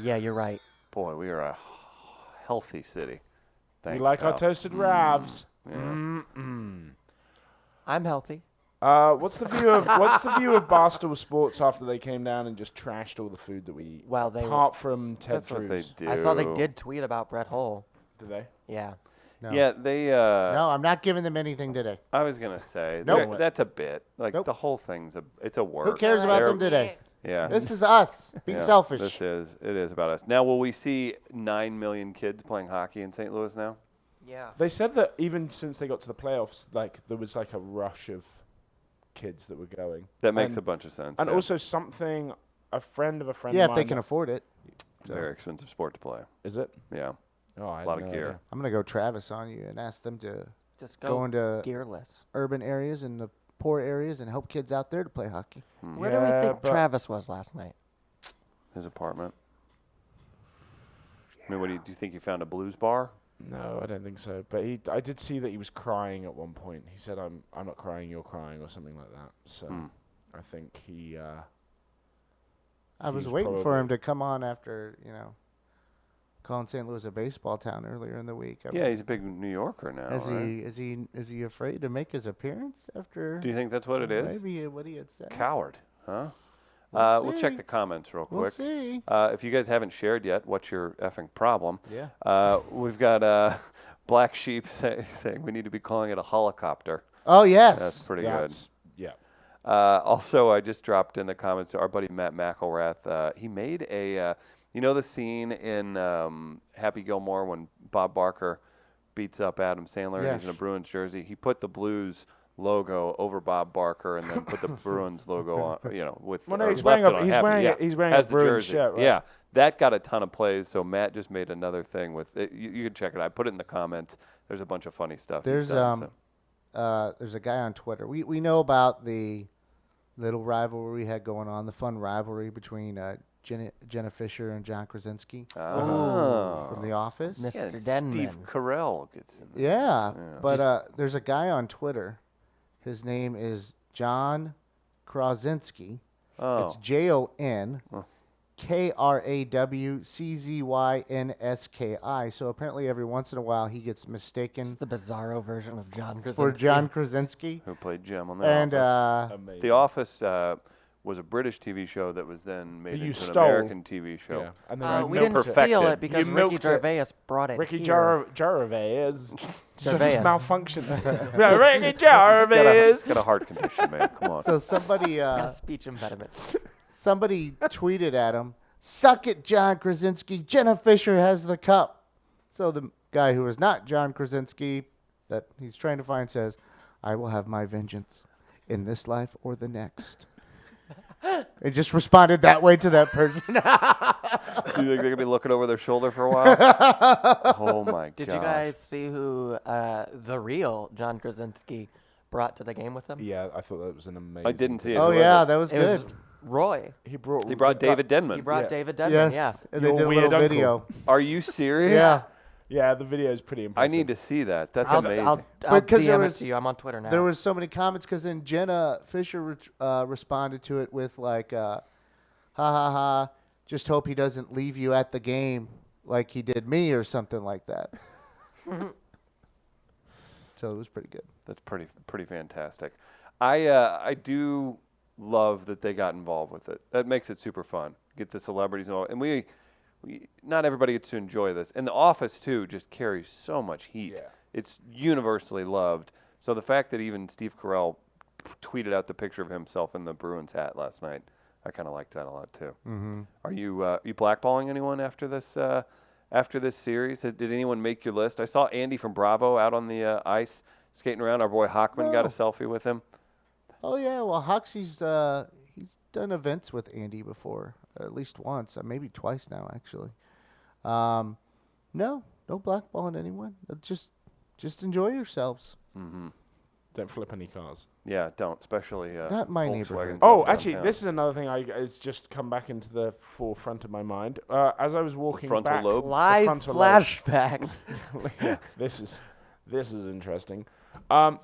Yeah, you're right. Boy, we are a healthy city. Thanks, We like our pal. toasted ravs. Yeah. Mm-mm. I'm healthy. What's the view of Barstool Sports after they came down and just trashed all the food that we eat? Well, they. Apart from Ted That's what they Drews. do. I saw they did tweet about Brett Hull. Did they? Yeah. No. Yeah, they. No, I'm not giving them anything today. I was gonna say Nope. that's a bit like Nope. the whole thing's it's a work. Who cares about They're- them today? Yeah. This is us. Be Yeah, selfish. It is about us. Now, will we see 9 million kids playing hockey in St. Louis now? Yeah. They said that even since they got to the playoffs, like there was like a rush of kids that were going. That makes And- a bunch of sense. And yeah. also something a friend of a friend Yeah, of if mine. they can afford it. Very expensive sport to play. Is it? Yeah. Oh, I A lot had of no gear. idea. I'm gonna go Travis on you and ask them to Just go go into gearless. urban areas and the poor areas and help kids out there to play hockey. Where do we Yeah, think but- Travis was last night? His apartment. I mean, do you think he found a blues bar? No, I don't think so. But I did see that he was crying at one point. He said, "I'm not crying, you're crying," or something like that. So I think he. I was He's waiting for probably- him to come on after, calling St. Louis a baseball town earlier in the week. Yeah, he's a big New Yorker now. Right? Is he afraid to make his appearance after? Do you think that's what it is? Maybe what he had said. Coward, huh? We'll We'll check see. the comments real We'll quick. see. If you guys haven't shared yet, what's your effing problem? Yeah. We've got Black Sheep saying we need to be calling it a helicopter. Oh yes. That's pretty good. That's, yeah. Also, I just dropped in the comments, our buddy Matt McElrath, he made a, the scene in Happy Gilmore when Bob Barker beats up Adam Sandler and Yeah. he's in a Bruins jersey. He put the Blues logo over Bob Barker and then put the Bruins logo on, with Well, no, or he's left wearing it a- on he's Happy, wearing yeah, a- he's wearing a as the Bruins jersey. shirt, right? Yeah, that got a ton of plays, so Matt just made another thing with it. You can check it. I put it in the comments. There's a bunch of funny stuff. he's There's done, so. there's a guy on Twitter. We know about the little rivalry we had going on, the fun rivalry between Jenna Fisher and John Krasinski Oh. from The Office. Mr. Yeah, and Denman. Steve Carell gets in there. Yeah, Yeah. but there's a guy on Twitter. His name is John Krasinski. Oh. It's JON Oh. KRAWCZYNSKI. So apparently, every once in a while, he gets mistaken It's the bizarro version of John Krasinski. for John Krasinski. Who played Jim on The And Office. Amazing. The Office was a British TV show that was then made you into an stole. American TV show. Yeah. And then We you didn't milked it. steal perfected. it because You Ricky milked it. Gervais brought it Ricky here. Gervais Gervais. just malfunctioned. Yeah, Ricky Gervais. He's got a heart condition, man. Come on. So somebody Got a speech impediment. somebody tweeted at him, "Suck it, John Krasinski. Jenna Fisher has the cup." So the guy who is not John Krasinski that he's trying to find says, "I will have my vengeance in this life or the next." It just responded that way to that person. Do you think they're going to be looking over their shoulder for a while? Oh, my Did gosh. you guys see who the real John Krasinski brought to the game with him? Yeah, I thought that was an amazing. I didn't see it. Oh Who was yeah, it? that was It good. was Roy. He brought He brought David Denman. He brought Yeah. David Denman, Yes, yeah. and they Your did a weird little uncle. video. Are you serious? Yeah, Yeah, the video is pretty I impressive. need to see that. That's I'll, amazing. I'll Because there DM it was- to you. I'm on Twitter now. There was so many comments because then Jenna Fisher responded to it with like, ha ha ha, just hope he doesn't leave you at the game like he did me or something like that. So it was pretty good. That's pretty fantastic. I do love that they got involved with it. That makes it super fun. Get the celebrities involved, and we not everybody gets to enjoy this. And The Office too just carries so much heat. Yeah. It's universally loved. So the fact that even Steve Carell tweeted out the picture of himself in the Bruins hat last night, I kind of liked that a lot too. Mm-hmm. Are you blackballing anyone after this series? Did anyone make your list? I saw Andy from Bravo out on the ice skating around. Our boy Hockman got a No. selfie with him. Oh yeah, well Hoxie's he's done events with Andy before, at least once, maybe twice now actually. No blackballing anyone. Just enjoy yourselves. Mm-hmm. Don't flip any cars. Yeah, don't, especially Not my Volkswagens neighborhood. Oh, off actually, downtown. this is another thing it's just come back into the forefront of my mind. As I was walking frontal back, lobe? Live frontal lobe. flashbacks. Yeah, this is interesting.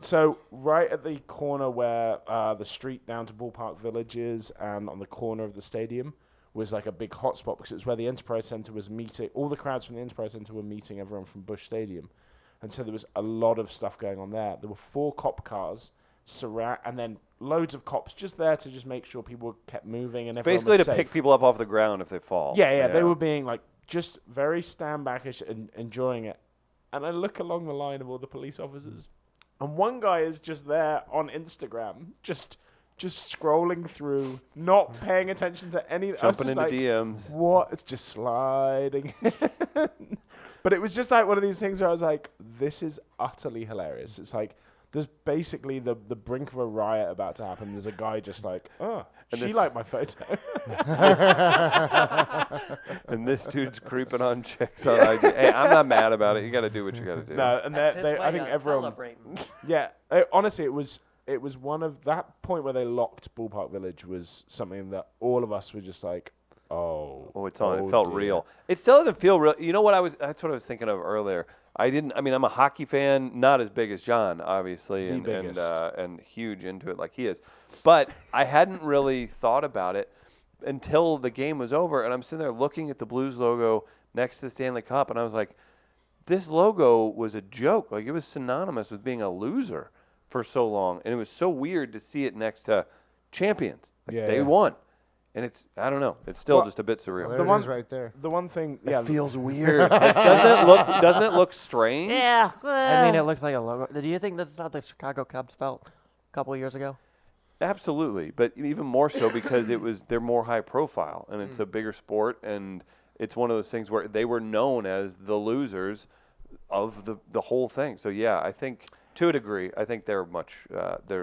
So right at the corner where the street down to Ballpark Village is, and on the corner of the stadium was like a big hotspot because it's where the Enterprise Center was meeting. All the crowds from the Enterprise Center were meeting everyone from Busch Stadium, and so there was a lot of stuff going on there. There were 4 cop cars and then loads of cops just there to just make sure people kept moving and everyone Basically was to safe. pick people up off the ground if they fall. Yeah, they were being like just very stand-backish and enjoying it. And I look along the line of all the police officers, and one guy is just there on Instagram, just scrolling through, not paying attention to any. I was Jumping just into like, DMs. What? It's just sliding. But it was just like one of these things where I was like, this is utterly hilarious. It's like there's basically the brink of a riot about to happen. There's a guy just like, oh, And she this- liked my photo. And this dude's creeping on chicks on IG. Hey, I'm not mad about it. You got to do what you got to do. No, and I think everyone. Yeah, honestly, it was one of that point where they locked Ballpark Village was something that all of us were just like, oh, It's on. oh It felt dear. real. It still doesn't feel real. You know what that's what I was thinking of earlier. I mean, I'm a hockey fan, not as big as John, obviously, The and biggest. and huge into it like he is. But I hadn't really thought about it until the game was over, and I'm sitting there looking at the Blues logo next to the Stanley Cup, and I was like, this logo was a joke. Like, it was synonymous with being a loser for so long, and it was so weird to see it next to champions. Like, Yeah, they yeah. won. And I don't know. It's still Well, just a bit surreal. There The it one- is right there. The one thing, It yeah, feels weird. Doesn't it look strange? Yeah. I mean, it looks like a logo. Do you think that's how the Chicago Cubs felt a couple of years ago? Absolutely, but even more so because they're more high profile and it's a bigger sport, and it's one of those things where they were known as the losers of the whole thing. So yeah, I think to a degree, I think their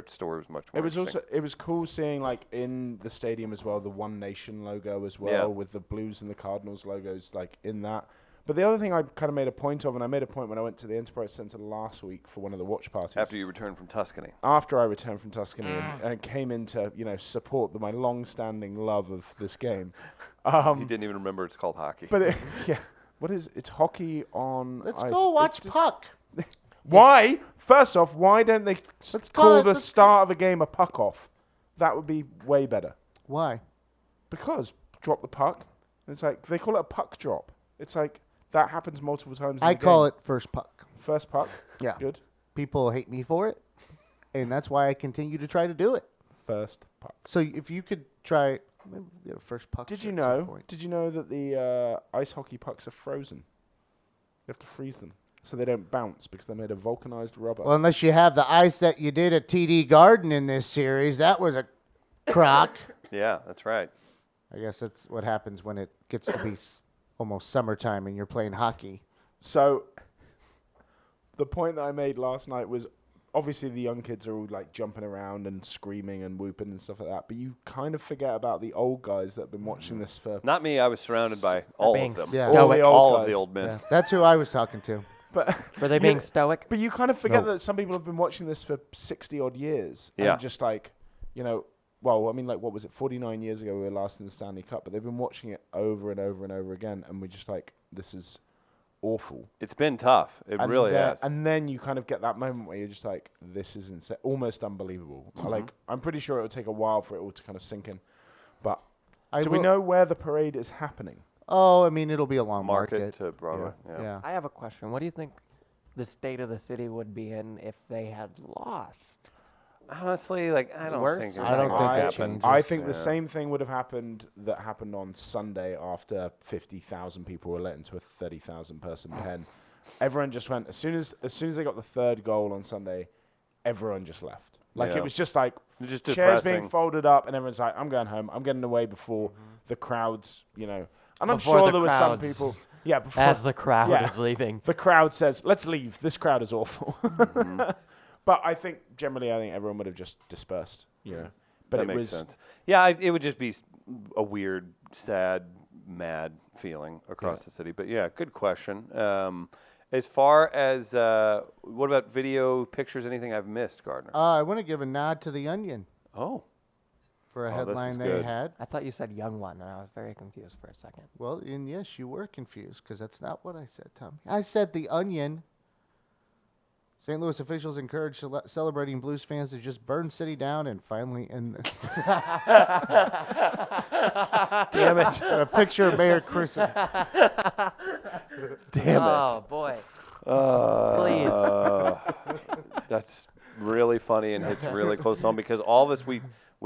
story was much more. it was interesting. also cool seeing like in the stadium as well the One Nation logo as well Yeah. with the Blues and the Cardinals logos like in that. But the other thing I kind of made a point of, and I made a point when I went to the Enterprise Center last week for one of the watch parties. After you returned from Tuscany. After I returned from Tuscany and came in to support my long-standing love of this game. He didn't even remember it's called hockey. But it's hockey on Let's ice. go watch It's just- puck. Why? First off, why don't they Let's call call it the the- start of a game a puck off? That would be way better. Why? Because drop the puck. It's like they call it a puck drop. It's like that happens multiple times. In I the call game. it first puck. First puck. Yeah. Good. People hate me for it, and that's why I continue to try to do it. First puck. So if you could try, maybe we'll get a first puck. Did you at some know? point. Did you know that the ice hockey pucks are frozen? You have to freeze them so they don't bounce because they're made of vulcanized rubber. Well, unless you have the ice that you did at TD Garden in this series, that was a crock. Yeah, that's right. I guess that's what happens when it gets to be almost summertime and you're playing hockey. So, the point that I made last night was obviously the young kids are all like jumping around and screaming and whooping and stuff like that, but you kind of forget about the old guys that have been watching this for. Not me. I was surrounded by all being of them. Yeah. All the old All of guys. the old men. Yeah, that's who I was talking to. But Were they you being know- stoic? But you kind of forget No. that some people have been watching this for 60 odd years. Yeah. And just like, well, I mean, like, what was it? 49 years ago we were last in the Stanley Cup, but they've been watching it over and over and over again, and we're just like, this is awful. It's been tough. It really has. And then you kind of get that moment where you're just like, this is insane, almost unbelievable. Like, I'm pretty sure it would take a while for it all to kind of sink in. But do we know where the parade is happening? Oh, I mean, it'll be along Market to Broadway. Yeah. I have a question. What do you think the state of the city would be in if they had lost? Honestly, like I don't Worse? think. I don't think it happened. changes. I think the Yeah. same thing would have happened that happened on Sunday after 50,000 people were let into a 30,000 person pen. Everyone just went as soon as they got the third goal on Sunday, everyone just left. Like Yeah. it was just like Just chairs depressing. being folded up, and everyone's like, "I'm going home. I'm getting away before the crowds." You know, and I'm Before sure the there was some crowds. people. Yeah, before As the crowd yeah. is leaving. the crowd says, "Let's leave. This crowd is awful." But I think generally, everyone would have just dispersed. You know, but That it makes was sense. Yeah, it would just be a weird, sad, mad feeling across the city. But yeah, good question. As far as what about video, pictures, anything I've missed, Gardner? I want to give a nod to The Onion Oh, for a Oh, this headline is they good. had. I thought you said young one, and I was very confused for a second. Well, and yes, you were confused because that's not what I said, Tommy. I said The Onion. St. Louis officials encourage celebrating Blues fans to just burn city down and finally end this. damn it! A picture of Mayor Chrisson. Damn Oh, boy. it! That's really funny and hits really close home because all of us we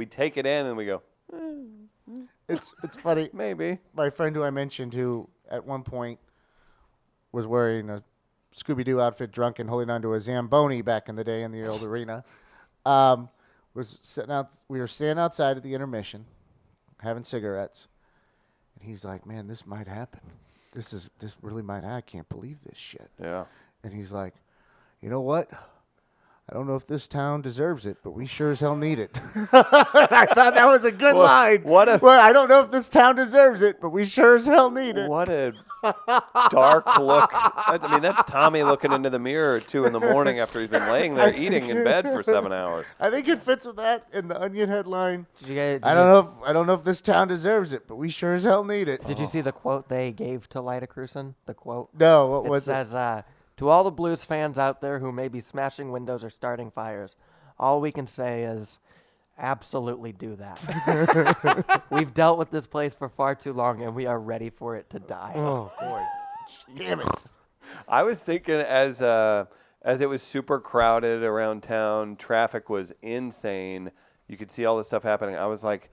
take it in and we go It's funny. maybe. My friend who I mentioned, who at one point was wearing a Scooby-Doo outfit, drunk and holding onto a Zamboni back in the day in the old arena, was sitting out. We were standing outside at the intermission, having cigarettes, and he's like, "Man, this might happen. This really might. I can't believe this shit." Yeah. And he's like, "You know what? I don't know if this town deserves it, but we sure as hell need it." I thought that was a good line. what a- Well, I don't know if this town deserves it, but we sure as hell need it. What a dark look. I mean, that's Tommy looking into the mirror at 2 a.m. after he's been laying there eating in bed for 7 hours. I think it fits with that in the Onion headline. Did you guys? I don't know if this town deserves it, but we sure as hell need it. Did you see the quote they gave to Lyda Cruson? The quote. No, what It was says, "To all the Blues fans out there who may be smashing windows or starting fires, all we can say is, absolutely do that. We've dealt with this place for far too long, and we are ready for it to die." Oh boy, damn it! I was thinking as it was super crowded around town, traffic was insane. You could see all this stuff happening. I was like,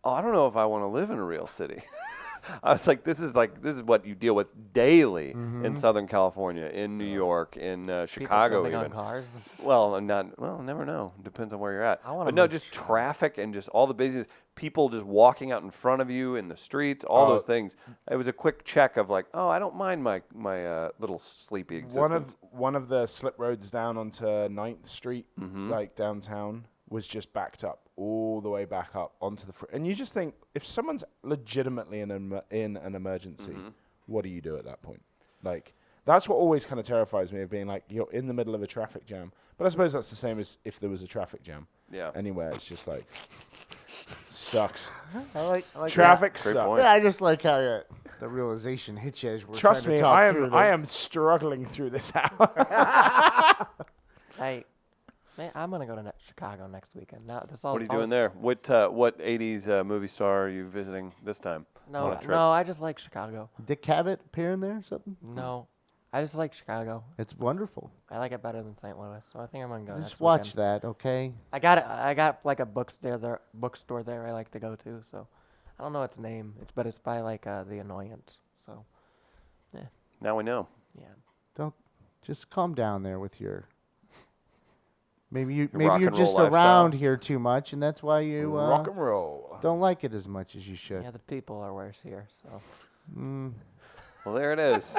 oh, I don't know if I want to live in a real city. I was like, this is what you deal with daily in Southern California, in New York, in People Chicago jumping on even. cars. Well, never know. Depends on where you're at. I wanna But no, move just to Chicago. traffic and just all the busyness. People just walking out in front of you in the streets, all those things. It was a quick check of like, oh, I don't mind my little sleepy existence. one of the slip roads down onto 9th Street, Mm-hmm. like downtown, was just backed up all the way back up onto the and you just think, if someone's legitimately in an emergency, Mm-hmm. what do you do at that point? Like, that's what always kind of terrifies me, of being like, you're in the middle of a traffic jam. But I suppose that's the same as if there was a traffic jam. Yeah. Anywhere, it's just like, sucks. I like Traffic Great sucks. point. Yeah, I just like how the realization hits you as we're Trust trying me, to talk I through am this. I am struggling through this hour. Hey, man, I'm gonna go to Chicago next weekend. Now, What are you doing there? What 80s movie star are you visiting this time? on No, a trip? no, I just like Chicago. Dick Cavett appearing there or something? No, I just like Chicago. It's wonderful. I like it better than St. Louis, so I think I'm gonna go. Just next watch weekend. that, okay? I got like a bookstore there I like to go to. So I don't know its name. But it's by like The Annoyance. So Now we know. yeah. Don't just calm down there with your. Maybe rock you're and just roll lifestyle. around here too much, and that's why you Rock and roll. don't like it as much as you should. Yeah, the people are worse here. So Mm. Well, there it is.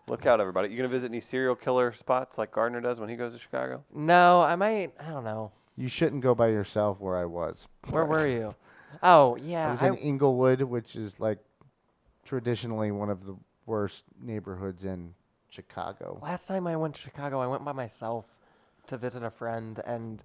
Look out, everybody. You gonna visit any serial killer spots like Gardner does when he goes to Chicago? no, I might. I don't know. You shouldn't go by yourself where I was. Where were you? Oh I yeah, was in Inglewood, which is like traditionally one of the worst neighborhoods in Chicago. last time I went to Chicago, I went by myself to visit a friend, and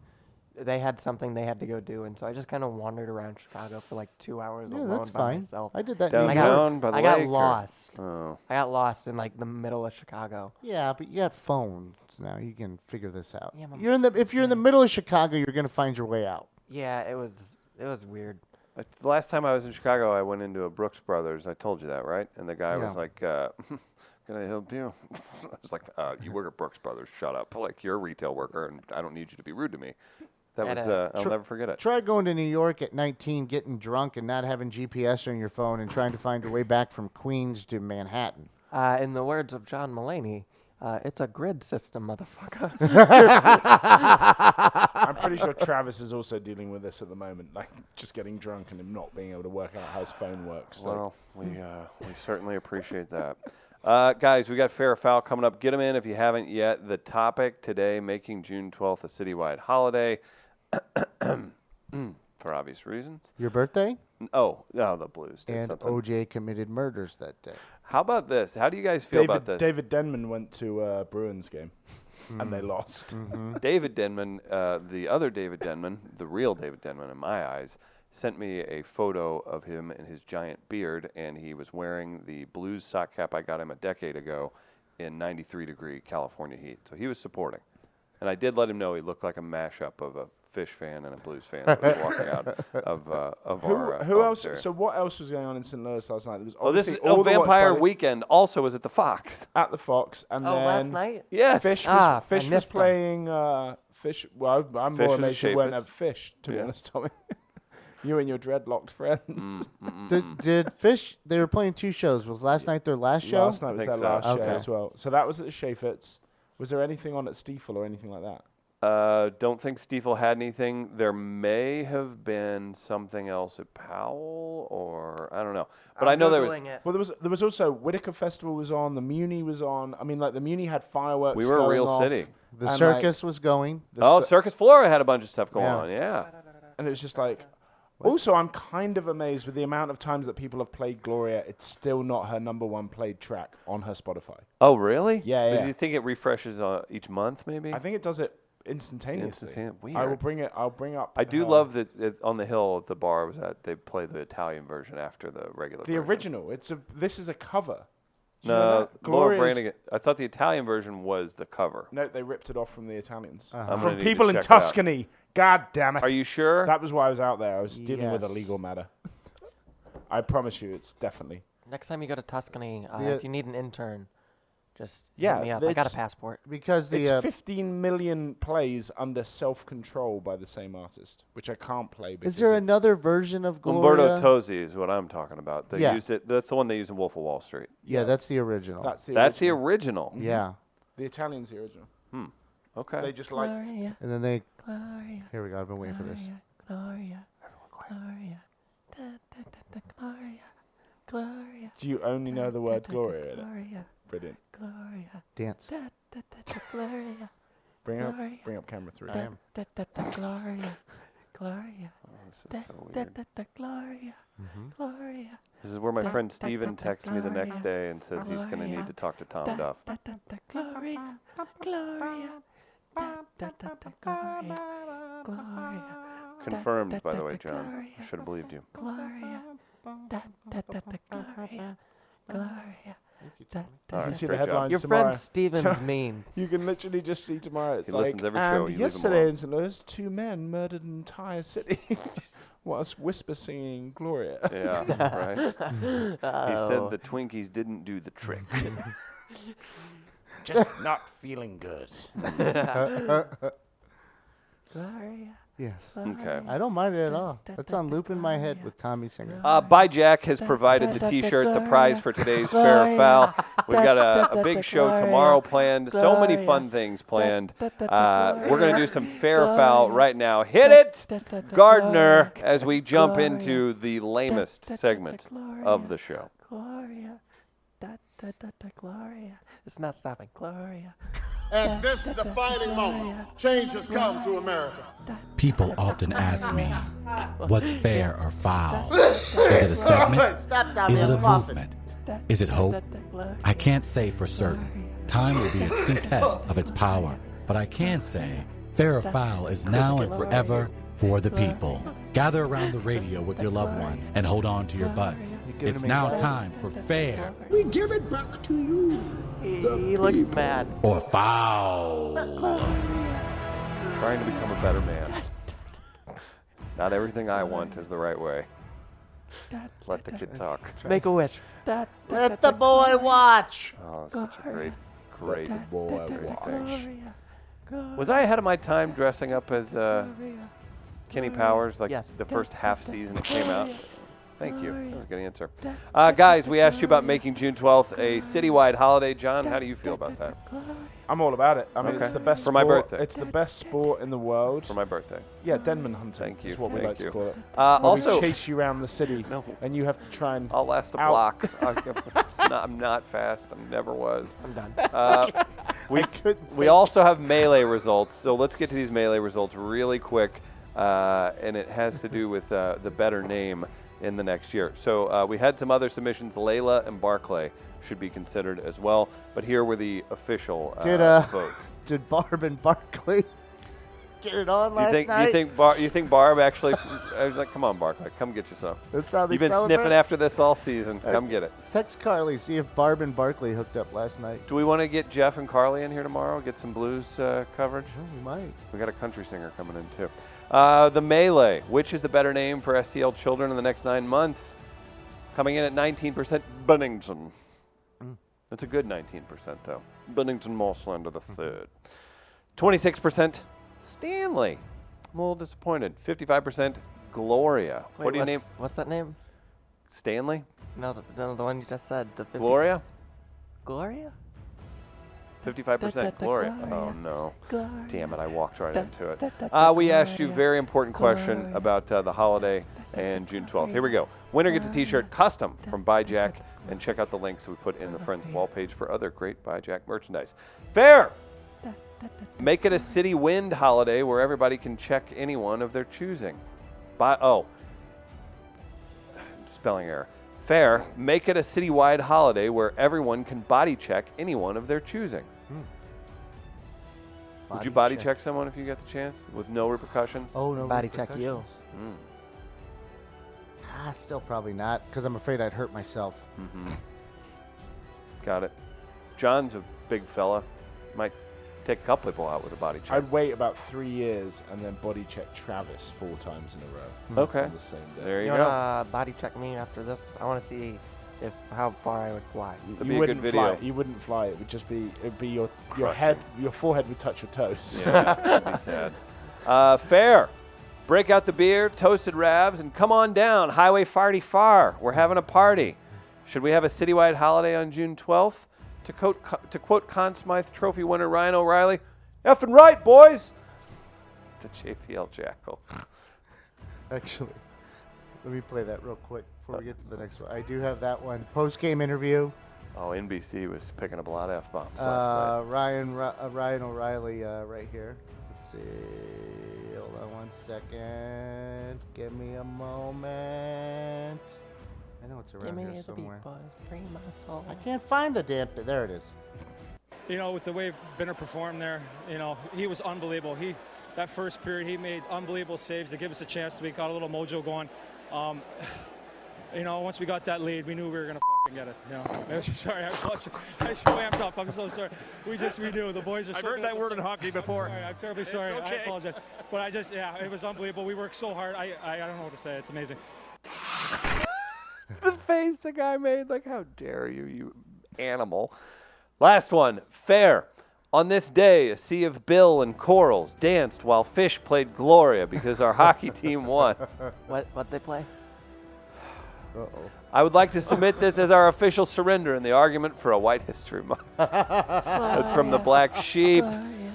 they had something they had to go do, and so I just kind of wandered around Chicago for like 2 hours Yeah, alone that's by fine. myself. I did that. in New York. Downtown by the I got lake, or- lost. Oh. I got lost in like the middle of Chicago. Yeah, but you got phones now. You can figure this out. Yeah, but- If you're in the middle of Chicago, you're gonna find your way out. Yeah, it was weird. The last time I was in Chicago, I went into a Brooks Brothers. I told you that, right? And the guy was Yeah. like, "Can I help you?" I was like, "You work at Brooks Brothers. Shut up. Like, you're a retail worker, and I don't need you to be rude to me." That At was, a- I'll never forget it. Try going to New York at 19, getting drunk, and not having GPS on your phone, and trying to find your way back from Queens to Manhattan. In the words of John Mulaney, it's a grid system, motherfucker. I'm pretty sure Travis is also dealing with this at the moment, like just getting drunk and him not being able to work out how his phone works. So. Well, we certainly appreciate that. Guys, we got Fair or Foul coming up. Get them in if you haven't yet. The topic today, making June 12th a citywide holiday. For obvious reasons. Your birthday? Oh, the Blues did And something. O.J. committed murders that day. How about this? How do you guys feel about this? David Denman went to a Bruins game, and they lost. Mm-hmm. David Denman, the other David Denman, the real David Denman in my eyes, sent me a photo of him and his giant beard, and he was wearing the Blues sock cap I got him a decade ago in 93-degree California heat. So he was supporting. And I did let him know he looked like a mashup of a Fish fan and a Blues fan that was walking out of our Who home else? area. So what else was going on in St. Louis last night? There was Oh, this is obviously all the watch Vampire party Weekend also was at the Fox. at the Fox, and Oh, then last night? Yes. Fish Ah, was, I Fish was missed them. playing. Fish. Well, I'm Fish more was amazed you weren't Chaffetz. at Fish, to be Yeah. honest, Tommy. You and your dreadlocked friends. Did Fish? They were playing two shows. Was last night their last show? Last night was think their so. last show Okay. as well. So that was at the Chaffetz. Was there anything on at Stiefel or anything like that? Don't think Stiefel had anything. There may have been something else at Powell, or I don't know. But I know there was. It. Well, there was also Whitaker Festival was on. The Muni was on. I mean, like the Muni had fireworks. We were going Real off, City. The and, circus was going. the Oh, cir- Circus Flora had a bunch of stuff going Yeah. on. Yeah. and it was just like. Also, I'm kind of amazed with the amount of times that people have played Gloria. It's still not her #1 played track on her Spotify. Oh, really? Yeah, But yeah. Do you think it refreshes each month, maybe? I think it does it instantaneously. Instantaneous. I will Weird. bring it. I'll bring up. I do her- love that on the hill at the bar I was at, they play the Italian version after the regular the version. original. This is a cover. Do you know No, that? Laura Gloria's- Branigan. I thought the Italian version was the cover. No, they ripped it off from the Italians. Uh-huh. I'm gonna From need to people in check it out. Tuscany. God damn it. Are you sure? That was why I was out there. I was dealing with a Yes. legal matter. I promise you, it's definitely. Next time you go to Tuscany, Yeah. if you need an intern, just Yeah, hit me up. I got a it's- passport. Because the It's 15 million plays under self-control by the same artist, which I can't play. Because is there of- another version of Gloria? Umberto Tozzi is what I'm talking about. They Yeah. used it. That's the one they used in Wolf of Wall Street. Yeah, that's the original. That's the That's the original. original. yeah. The Italian's the original. Okay. They just liked. Gloria, And then they. Gloria, Here we go. I've been waiting for this. Gloria, Gloria, da, da, da, da, Gloria, Gloria. Do you only know the word Gloria in it? Gloria, Brilliant. Gloria, Dance. da, da, da, da, Gloria, Bring up, Gloria. bring up camera 3. I am. da, da, da, Gloria, Gloria, Oh, this is da, so da, weird. da, da, Gloria, Gloria, This is where my da, friend da, Steven da, texts me the next Gloria, day and says he's going to Gloria, need to talk to Tom da, Duff. da, da, da, Gloria, Gloria, da, da, da, da, Gloria, Gloria. Confirmed, da, by the da, way, da, John. I Gloria. should have believed you. Gloria, da da da da Gloria, Gloria, da All da. right, You see the great job. headlines Your tomorrow. friend Steven's mean. You can literally just see tomorrow. It's He like, listens every show, and you leave him yesterday alone." in St. Louis, 2 men murdered an entire city whilst whisper singing Gloria. Yeah, right. He Oh. said the Twinkies didn't do the trick. Just not feeling good. Gloria. Yes. Okay. I don't mind it at all. That's on loop in my head with Tommy singing. By Jack has provided the T-shirt, the prize for today's Fair or Foul. We've got a big show tomorrow planned. So many fun things planned. We're going to do some Fair or Foul right now. Hit it, Gardner, as we jump into the lamest segment of the show. Gloria, da da da da Gloria. It's not stopping. Gloria. At this defining moment, change has come to America. People often ask me, what's fair or foul? Is it a segment? Stop, Tommy. Is it a I'm coughing. movement? Is it hope? I can't say for certain. Time will be a true test of its power. But I can say Fair or Foul is now and forever for the people. Gather around the radio with your loved ones and hold on to your butts. It's now time for Fair We give it back to you. He looks mad. or Foul. Trying to become a better man. Not everything I want is the right way. Let the kid talk. Make a wish. Let the boy watch. Oh, such a great Boy, thing. Was I ahead of my time dressing up as Kenny Powers, like Yes. the first half season it came out? Thank you. That was a good answer. Guys, we asked you about making June 12th a citywide holiday. John, how do you feel about that? I'm all about it. I mean, Okay. it's the best For my sport. birthday. It's the best sport in the world. For my birthday. Yeah, Denman hunting. Thank you, Is what we thank like you. to call it. Also, we chase you around the city, No. and you have to try and. I'll last a Out. block. I'm not fast. I never was. I'm done. We also have melee results, so let's get to these melee results really quick, and it has to do with the better name in the next year. So we had some other submissions. Layla and Barclay should be considered as well, but here were the official votes. Did Barb and Barkley get it on Do last you night? think Barb actually? I was like, come on, Barclay, come get you some. That's how they You've been celebrate? sniffing after this all season. Come get it. Text Carly, see if Barb and Barkley hooked up last night. Do we want to get Jeff and Carly in here tomorrow? Get some blues coverage? Oh, we might. We got a country singer coming in too. The Melee, which is the better name for STL children in the next 9 months? Coming in at 19%, Bennington. That's a good 19% though. Bennington Moslander the third. 26%, Stanley. I'm a little disappointed. 55%, Gloria. Wait, What do you name? What's that name? Stanley? No, the one you just said. The 50 Gloria? Gloria? 55% Gloria. Oh Gloria. no. Gloria. Damn it, I walked right into it. da, We asked you a Gloria. very important question Gloria. about the holiday and June 12th. Here we go. Winner gets a t-shirt custom from Buy Jack, and check out the links we put in the Friends wall page for other great Buy Jack merchandise. Fair! Make it a city wind holiday where everybody can check anyone of their choosing. Spelling error. Fair, make it a citywide holiday where everyone can body check anyone of their choosing. Would you body check someone if you got the chance with no repercussions? Oh, no. Body check you. repercussions. Still probably not, because I'm afraid I'd hurt myself. Mm-hmm. Got it. John's a big fella. Might take a couple people out with a body check. I'd wait about 3 years and then body check Travis 4 times in a row. Okay. On the same day. There you You go. wanna body check me after this? I want to see how far I would fly. That'd You be a good wouldn't video. fly. You wouldn't fly. It would just be. It'd be your Crushing. head. Your forehead would touch your toes. Yeah, that'd be sad. Fair. Break out the beer, toasted Ravs, and come on down. Highway Farty Far. We're having a party. Should we have a citywide holiday on June 12th? To quote Conn Smythe Trophy winner Ryan O'Reilly, effing right, boys. The JPL Jackal. Actually, let me play that real quick before we get to the next one. I do have that one. Post-game interview. Oh, NBC was picking up a lot of F-bombs last night. Ryan O'Reilly right here. Let's see. Hold on one second. Give me a moment. I know it's around here somewhere. I can't find the damn thing. There it is. You know, with the way Binner performed there, you know, he was unbelievable. That first period, he made unbelievable saves to give us a chance. We got a little mojo going. You know, once we got that lead, we knew we were going to fucking get it. You know, I was sorry, I'm so amped up. I'm so sorry. We knew. The boys are I've so heard good. that word in hockey before. Sorry, I'm terribly It's sorry. I okay. apologize. But it was unbelievable. We worked so hard. I don't know what to say. It's amazing. The face the guy made, like, how dare you, you animal. Last one, fair. On this day, a sea of bill and corals danced while fish played Gloria because our hockey team won. What they play? Uh-oh. I would like to submit this as our official surrender in the argument for a White History Month. That's from the Black Sheep.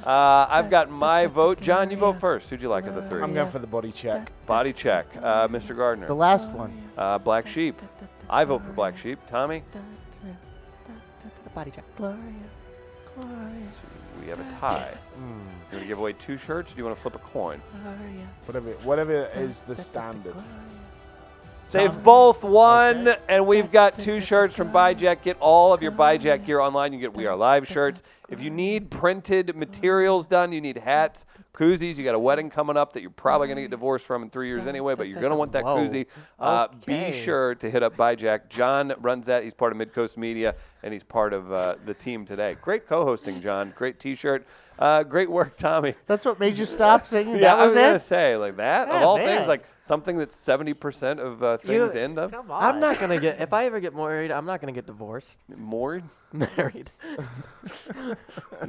I've got my vote. John, you vote first. Who'd you like of the three? I'm going for the body check. Body check. Mr. Gardner. The last one. Black Sheep. I vote for Black Sheep. Tommy? Body check. Gloria. Gloria. So we have a tie. You want to give away 2 shirts, or do you want to flip a coin? Gloria. Whatever is the standard. They've both won, and we've got 2 shirts from Buy Jack. Get all of your Buy Jack gear online. You get We Are Live shirts. If you need printed materials done, you need hats, Koozies, you got a wedding coming up that you're probably going to get divorced from in 3 years anyway, but you're going to want that Whoa. koozie. Okay. Be sure to hit up By Jack. John runs that. He's part of Midcoast Media, and he's part of the team today. Great co-hosting, John. Great T-shirt. Great work, Tommy. That's what made you stop singing? Yeah, That I was was going to it? say, like that, of Yeah, all man. things, like something that's 70% of things end up. Come on. I'm not gonna get. If I ever get married, I'm not gonna get divorced. Moored? Married.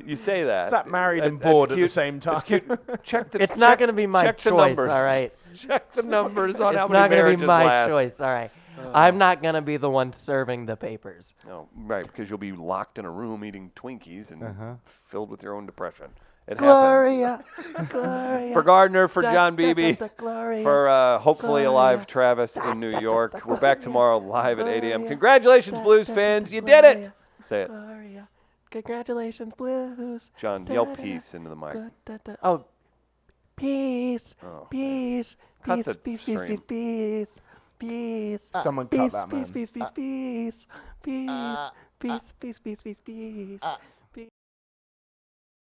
You say that. It's that married and That's bored at the cute. same time. That's cute. Check the. It's not check- gonna be my check the choice. numbers. All right. Check the numbers on It's how not many gonna be marriages my last. choice. All right. I'm not gonna be the one serving the papers. No, right, because you'll be locked in a room eating Twinkies and filled with your own depression. It happened. Gloria, Gloria. For Gardner, for Da, John da, da, Beebe, da, Gloria, for hopefully a live Gloria, Travis in New York. We're back tomorrow live at 8 a.m. Gloria, Congratulations, da, Blues da, fans. da, You did it. Gloria, Say it. Gloria. Congratulations, Blues. John, Da, yell da, da, peace into the mic. da, da, da. Oh, peace, Oh, peace, Cut peace, the peace, peace, stream. peace, peace, peace. Someone Peace, cut that, peace, man. peace, peace, peace, peace, peace, peace, peace, peace, peace.